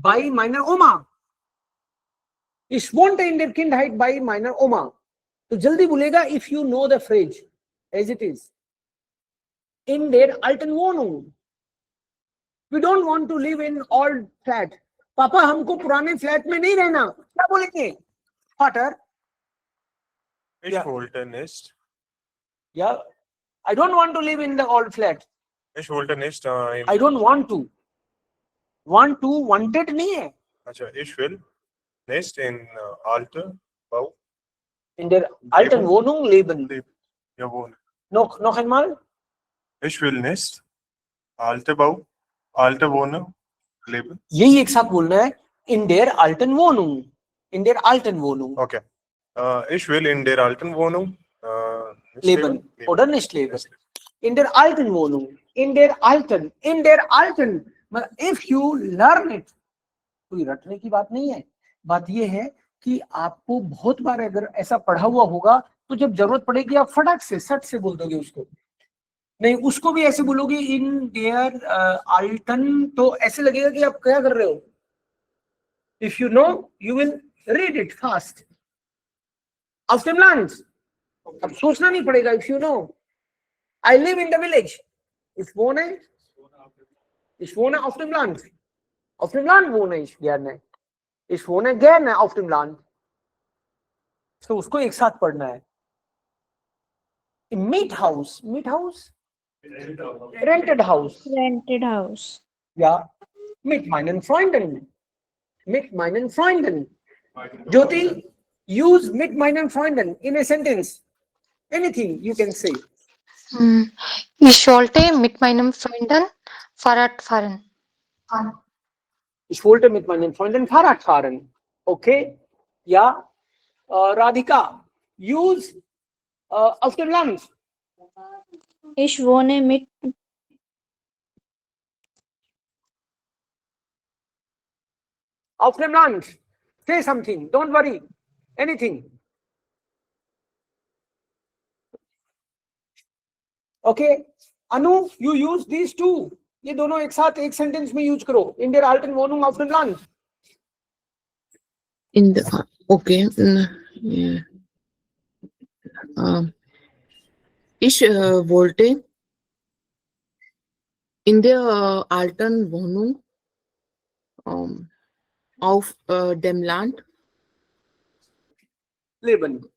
Bei meiner Oma. Ich wohnte in der Kindheit bei meiner Oma. तो जल्दी बोलेगा if you know the phrase as it is. In der alten Wohnung. We don't want to live in old flat. पापा हमको पुराने flat में नहीं रहना. क्या बोलेंगे? Vater. Ich wollte nicht. Yeah. I don't want to live in the old flat. Ich wollte nicht. I don't want to. Want to, wanted नहीं है. अच्छा, ich will nicht in alte Bau. In der alten Wohnung leben. Ja, wohnen. Noch einmal. Ich will nicht alte Bau, alte Wohnung leben. यही एक साथ बोलना है. In der alten Wohnung. In der alten Wohnung. Okay. Ich will in der alten Wohnung leben. Oder nicht leben. In der alten Wohnung. In der alten. In der alten. If you learn it, कोई रटने की बात नहीं है. बात ये है कि आपको बहुत बार अगर ऐसा पढ़ा हुआ होगा तो जब जरूरत पड़ेगी आप फटाक से सट से बोल दोगे उसको. नहीं, उसको भी ऐसे बोलोगे इन देयर अल्टन, तो ऐसे लगेगा कि आप क्या कर रहे हो. If you know you will read it fast. auf dem Land. अब सोचना नहीं पड़ेगा. If you know I live in the village. Ich wohne auf dem Land. Auf dem Land wohne ich gerne. Ich wohne gerne auf dem Land. तो उसको एक साथ पढ़ना है. Miethaus. Miethaus? Rented house. Rented house. Ja. Mit meinen Freunden. Mit meinen Freunden. Jyoti, use mit meinen Freunden in a sentence. Anything you can say. Ich wollte mit meinen Freunden Fahrrad fahren. Ich wollte mit meinen Freunden Fahrrad fahren. Okay? Ja. Radhika, use auf dem Land. Ich wohne mit auf dem Land. Say something. Don't worry. Anything. Okay? Anu, you use these two. ये दोनों एक साथ एक sentence में use करो. In der alten Wohnung auf dem Land. In the okay. Yeah. Ich wollte in der alten Wohnung auf dem Land leben.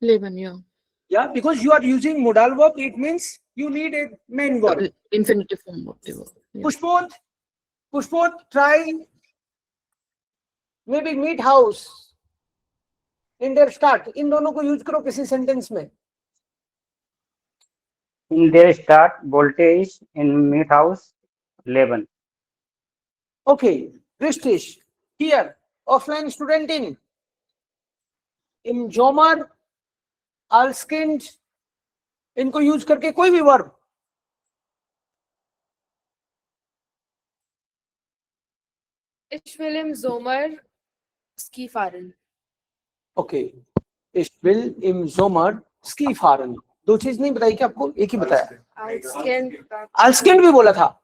Leben, yeah. Yeah, because you are using modal verb, it means you need a main verb. Infinitive form of the verb. Yeah. Pushpot, try maybe meet house. In their start. इन दोनों को use करो किसी sentence में. In der Stadt wollte ich in Miethaus leben. Okay, richtig. Here, offline Studentin. Im Sommer als Kind. इनको use करके कोई भी verb. Ich will im Sommer Ski fahren. Okay. Ich will im Sommer Ski fahren. दो चीज नहीं बताई क्या आपको? एक ही बताया. Als Kind भी बोला था.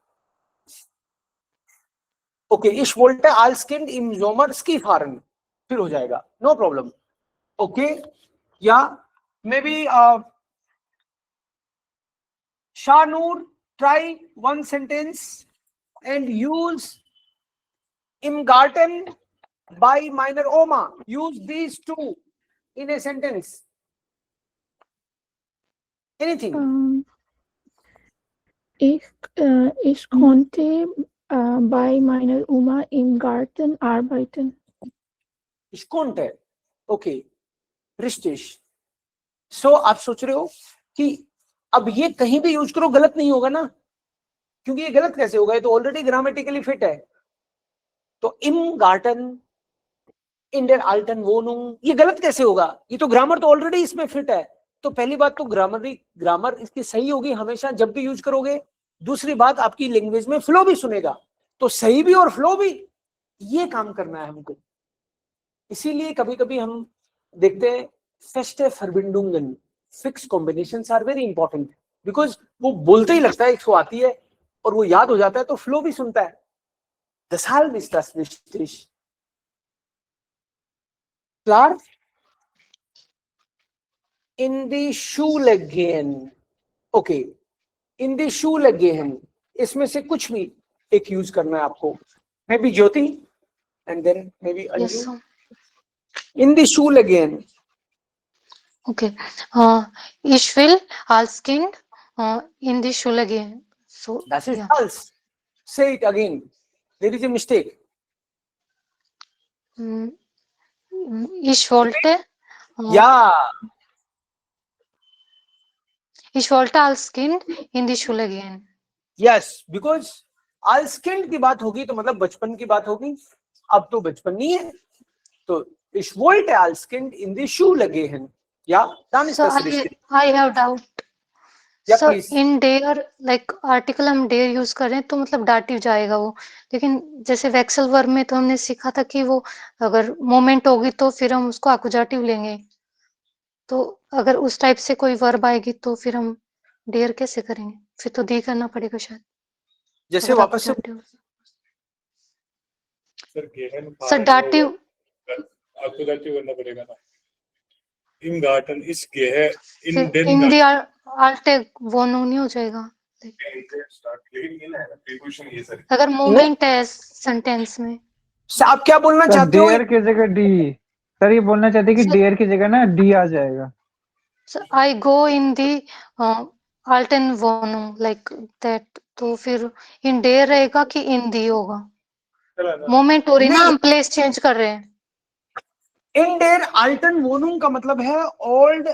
Okay, ich wollte als Kind im Sommer Ski fahren. फिर हो जाएगा. No problem. Okay. Yeah. Maybe Shanur, try one sentence and use im Garten by meiner Oma. Use these two in a sentence. Anything. Ich konnte bei meiner Oma im Garten arbeiten. Ich konnte. Okay. रिश्तेश। सो आप सोच रहे हो कि अब ये कहीं भी use करो गलत नहीं होगा ना, क्योंकि ये गलत कैसे होगा, ये तो ऑलरेडी ग्रामेटिकली फिट है। तो इम गार्टन, इन डेर आल्टन वोनुंग, ये गलत कैसे होगा, ये तो ग्रामर तो ऑलरेडी इसमें फिट है। तो पहली बात तो ग्रामर इसकी सही होगी हमेशा जब भी यूज करोगे। दूसरी बात आपकी लैंग्वेज में फ्लो भी सुनेगा, तो सही भी और फ्लो भी, ये काम करना है हमको। इसीलिए कभी कभी हम देखते हैं फेस्टे फर्बिंडुंगन fix combinations are very important, because वो बोलते ही लगता है इसको आती है और वो याद हो जाता है, तो फ्लो भी सुनता है। Deshalb ist das wichtig. Klar? In die Schule gehen. Okay. In die Schule gehen. इसमें से कुछ भी एक यूज करना है आपको। Maybe Jyoti and then maybe Anju. Yes, sir. In die Schule gehen. Okay. Ich will als Kind in die Schule gehen. So, Das is yeah. false. Say it again. There is a mistake. Ich wollte. Ja. Ich wollte als Kind in die Schule gehen. Yes, because als Kind की बात होगी तो मतलब बचपन की बात होगी। अब तो बचपन नहीं है, तो ich wollte als Kind in die Schule gehen. Ja, dann ist So das richtig. I have doubt. Yeah, So please. in dare, like article हम डेयर यूज करें तो मतलब डाटिव जाएगा वो, लेकिन जैसे वेक्सल वर्ब में तो हमने सीखा था कि वो अगर मोमेंट होगी तो फिर हम उसको आकुजाटिव लेंगे। तो अगर उस टाइप से कोई वर्ब आएगी तो फिर हम डेयर कैसे करेंगे, फिर तो दी करना पड़ेगा शायद। जैसे अगर वापस से सर डाटिव आकुजाटिव करना पड़ेगा ना। Im Garten ist gehe in den in the Garten. आल्टे वोनू नहीं हो जाएगा लेकिन इन है ना प्रीपोजिशन ये सर। अगर मोमेंट है सेंटेंस में। आप क्या बोलना चाहते हो? डेयर की जगह डी, सर ये बोलना चाहते हैं कि डेयर की जगह ना डी आ जाएगा। आई गो इन दी आल्टन वोनू लाइक दैट, तो फिर इन डेयर रहेगा कि इन दी होगा? मोमेंट हो रही ना, हम प्लेस चेंज कर रहे हैं। इन डेर आल्टन वोनुंग का मतलब है ओल्ड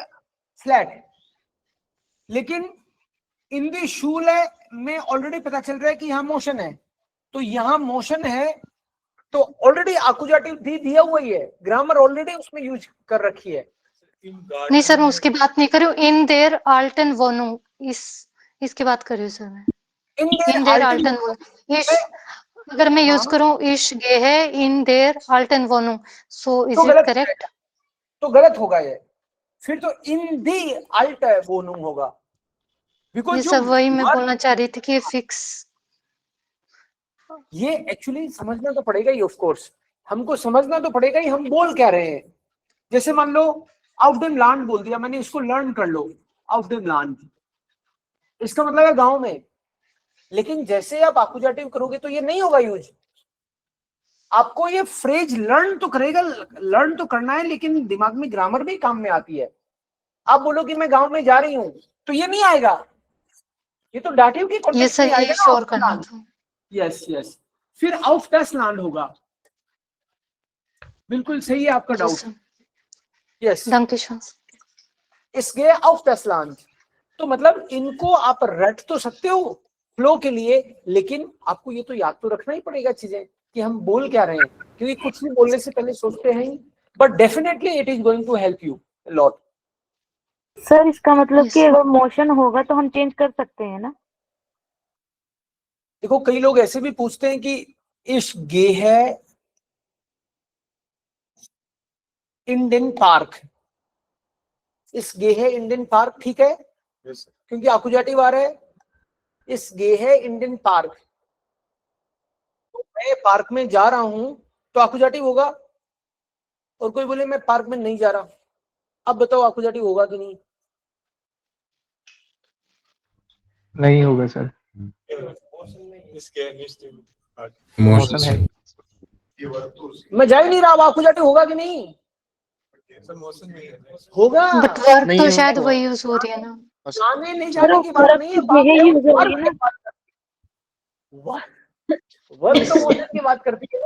फ्लैट, लेकिन इन दी शूले में ऑलरेडी पता चल रहा है कि यहाँ मोशन है, तो यहाँ मोशन है तो ऑलरेडी आकुजाटिव दी दिया हुआ ही है, ग्रामर ऑलरेडी उसमें यूज कर रखी है। नहीं सर मैं उसकी बात नहीं कर रही हूँ, इन देर आल्टन वोनू इसकी बात कर रही हूँ सर मैं। इन देर आल्टन वोनू इश, अगर मैं यूज करूँ इश गे है इन देर Ultron वोनू, so is it correct? तो गलत होगा ये, फिर तो इन दी अल्ट वोनुम होगा। ये सब वही मैं बोलना चाह रही थी कि फिक्स, ये एक्चुअली समझना तो पड़ेगा ही, ऑफ कोर्स हमको समझना तो पड़ेगा ही हम बोल क्या रहे हैं। जैसे मान लो आउट देम लैंड बोल दिया मैंने, इसको लर्न कर लो, आउट देम लैंड, इसका मतलब है गांव में, लेकिन जैसे आप आकुजाटिव करोगे तो ये नहीं होगा यूज। आपको ये फ्रेज लर्न तो करेगा, लर्न तो करना है, लेकिन दिमाग में ग्रामर भी काम में आती है। आप बोलो कि मैं गांव में जा रही हूं तो ये नहीं आएगा, ये तो डाटिव की कॉन्टेक्स्ट में आएगा ना, श्योर करना था। यस यस, फिर आउट दैट लैंड होगा। बिल्कुल सही है आपका डाउट। यस इसके आउट दैट लैंड, तो मतलब इनको आप रट तो सकते हो फ्लो के लिए, लेकिन आपको ये तो याद तो रखना ही पड़ेगा चीजें कि हम बोल क्या रहे हैं, क्योंकि कुछ भी बोलने से पहले सोचते हैं, but definitely it is going to help you lot. Sir इसका मतलब कि अगर मोशन होगा तो हम चेंज कर सकते हैं ना? देखो कई लोग ऐसे भी पूछते हैं कि इश गे है इंडियन पार्क, इस गे है इंडियन पार्क, ठीक है क्योंकि आकुजाटिव आ रहा है। इस गे है इंडियन पार्क, मैं पार्क में जा रहा हूं तो आकुजाटिव होगा, और कोई बोले मैं पार्क में नहीं जा रहा, अब बताओ आकुजाटिव होगा कि नहीं? नहीं होगा सर। मोशन है, मैं जा ही नहीं रहा, अब आकुजाटिव होगा कि नहीं? होगा, बट वर्ब तो शायद वही यूज हो रही है ना। जाने नहीं जाने की बात नहीं है, वर्ब तो मोशन की बात करती है।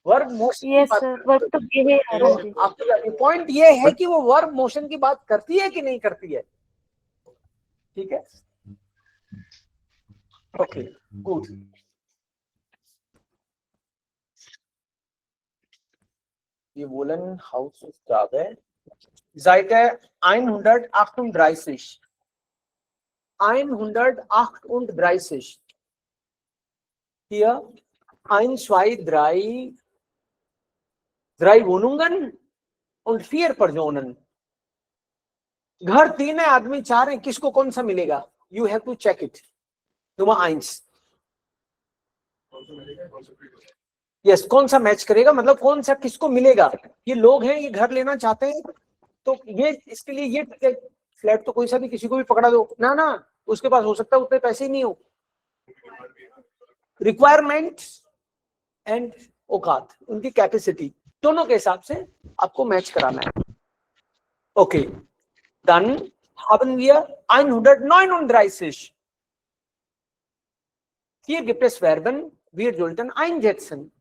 वर्ब मोशन की यस बात सर, करती वर्ब तो ये है है। जी। तो आपका पॉइंट ये है कि वो वर्ब मोशन की बात करती है कि नहीं करती है, ठीक है, okay good. Wir wollen Hausaufgabe. Seite 138. 138. Hier 1, 2, 3. 3 Wohnungen und 4 Personen. घर 3 है, आदमी 4 है, किसको कौन सा मिलेगा? You have to check it. Nummer 1. Yes, कौन सा मैच करेगा, मतलब कौन सा किसको मिलेगा? ये लोग हैं, ये घर लेना चाहते हैं, तो ये इसके लिए ये फ्लैट तो कोई सा भी किसी को भी पकड़ा दो ना, ना उसके पास हो सकता है उतने पैसे ही नहीं हो। रिक्वायरमेंट एंड औकात, उनकी कैपेसिटी, दोनों के हिसाब से आपको मैच कराना है। Okay, dann haben wir 139. Hier gibt es Verben, wir sollten einsetzen.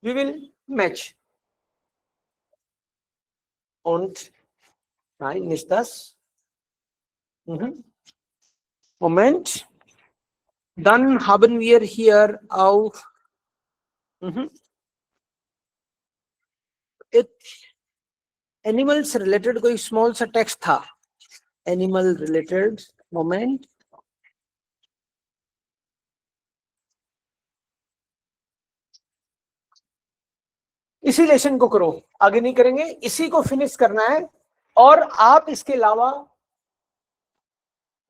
We will match. Und nein, nicht das. Moment. Dann haben wir hier auch एक एनिमल्स रिलेटेड कोई स्मॉल सा टेक्स्ट था, एनिमल रिलेटेड। मोमेंट, इसी lesson को करो, आगे नहीं करेंगे, इसी को फिनिश करना है। और आप इसके अलावा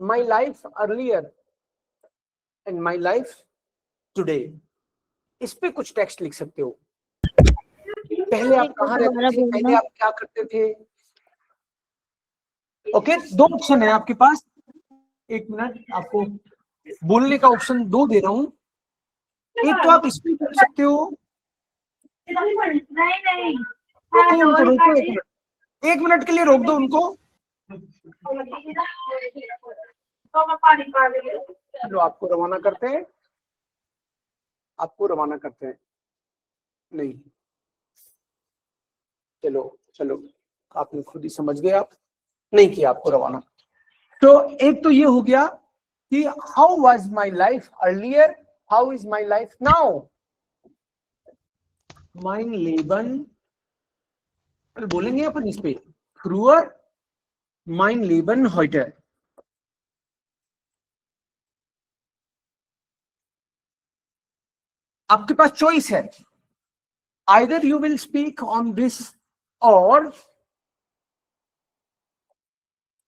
my life earlier and my life today, इस पे कुछ टेक्स्ट लिख सकते हो। पहले आप कहाँ रहते थे, पहले आप क्या करते थे। ओके, 2 ऑप्शन है आपके पास, 1 मिनट, आपको बोलने का ऑप्शन 2 दे रहा हूं। एक तो आप इसमें कर सकते हो, उनको रोको, 1 मिनट के लिए रोक दो उनको। चलो आपको रवाना करते हैं, आपको रवाना करते हैं। नहीं, चलो चलो, आपने खुद ही समझ गए, आप नहीं किया आपको रवाना। तो एक तो ये हो गया कि how was my life earlier, how is my life now. mein Leben, बोलेंगे अपन इस पे, früher mein Leben heute। आपके पास चॉइस है, either you will speak on this or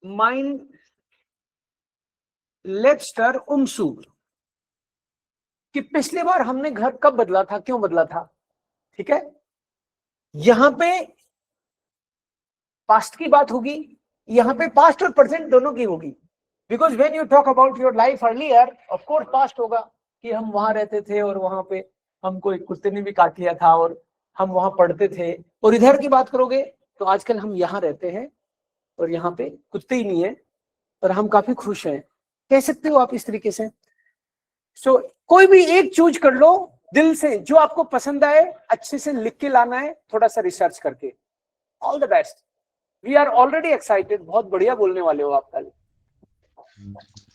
mein letzter Umzug, कि पिछली बार हमने घर कब बदला था, क्यों बदला था, ठीक है। यहां पे पास्ट की बात होगी, यहां पे पास्ट और प्रेजेंट दोनों की होगी, because when you talk about your life earlier, of course past होगा कि हम वहां रहते थे और वहां पे हमको एक कुत्ते ने भी काट लिया था और हम वहां पढ़ते थे। और इधर की बात करोगे तो आजकल हम यहाँ रहते हैं और यहाँ पे कुत्ते ही नहीं है और हम काफी खुश हैं, कह सकते हो आप इस तरीके से। सो कोई भी एक चूज कर लो दिल से, जो आपको पसंद आए, अच्छे से लिख के लाना है, थोड़ा सा रिसर्च करके। All the best, we are already excited, बहुत बढ़िया बोलने वाले हो आप कल।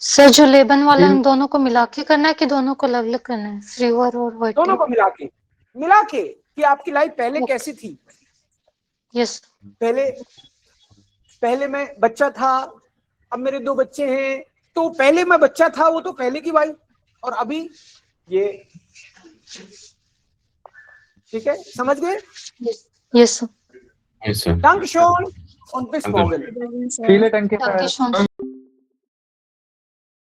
सर जो लेबन वाला उन दोनों को मिला के करना है कि दोनों को अलग अलग करना है, फ्रीवर और व्हाइट? दोनों को मिला के कि आपकी लाइफ पहले कैसी थी। यस, पहले मैं बच्चा था, अब मेरे 2 बच्चे हैं, तो पहले मैं बच्चा था, वो तो पहले की बात, और अभी ये, ठीक है, समझ गए? Yes sir. Dankeschön und bis morgen. Vielen Dank.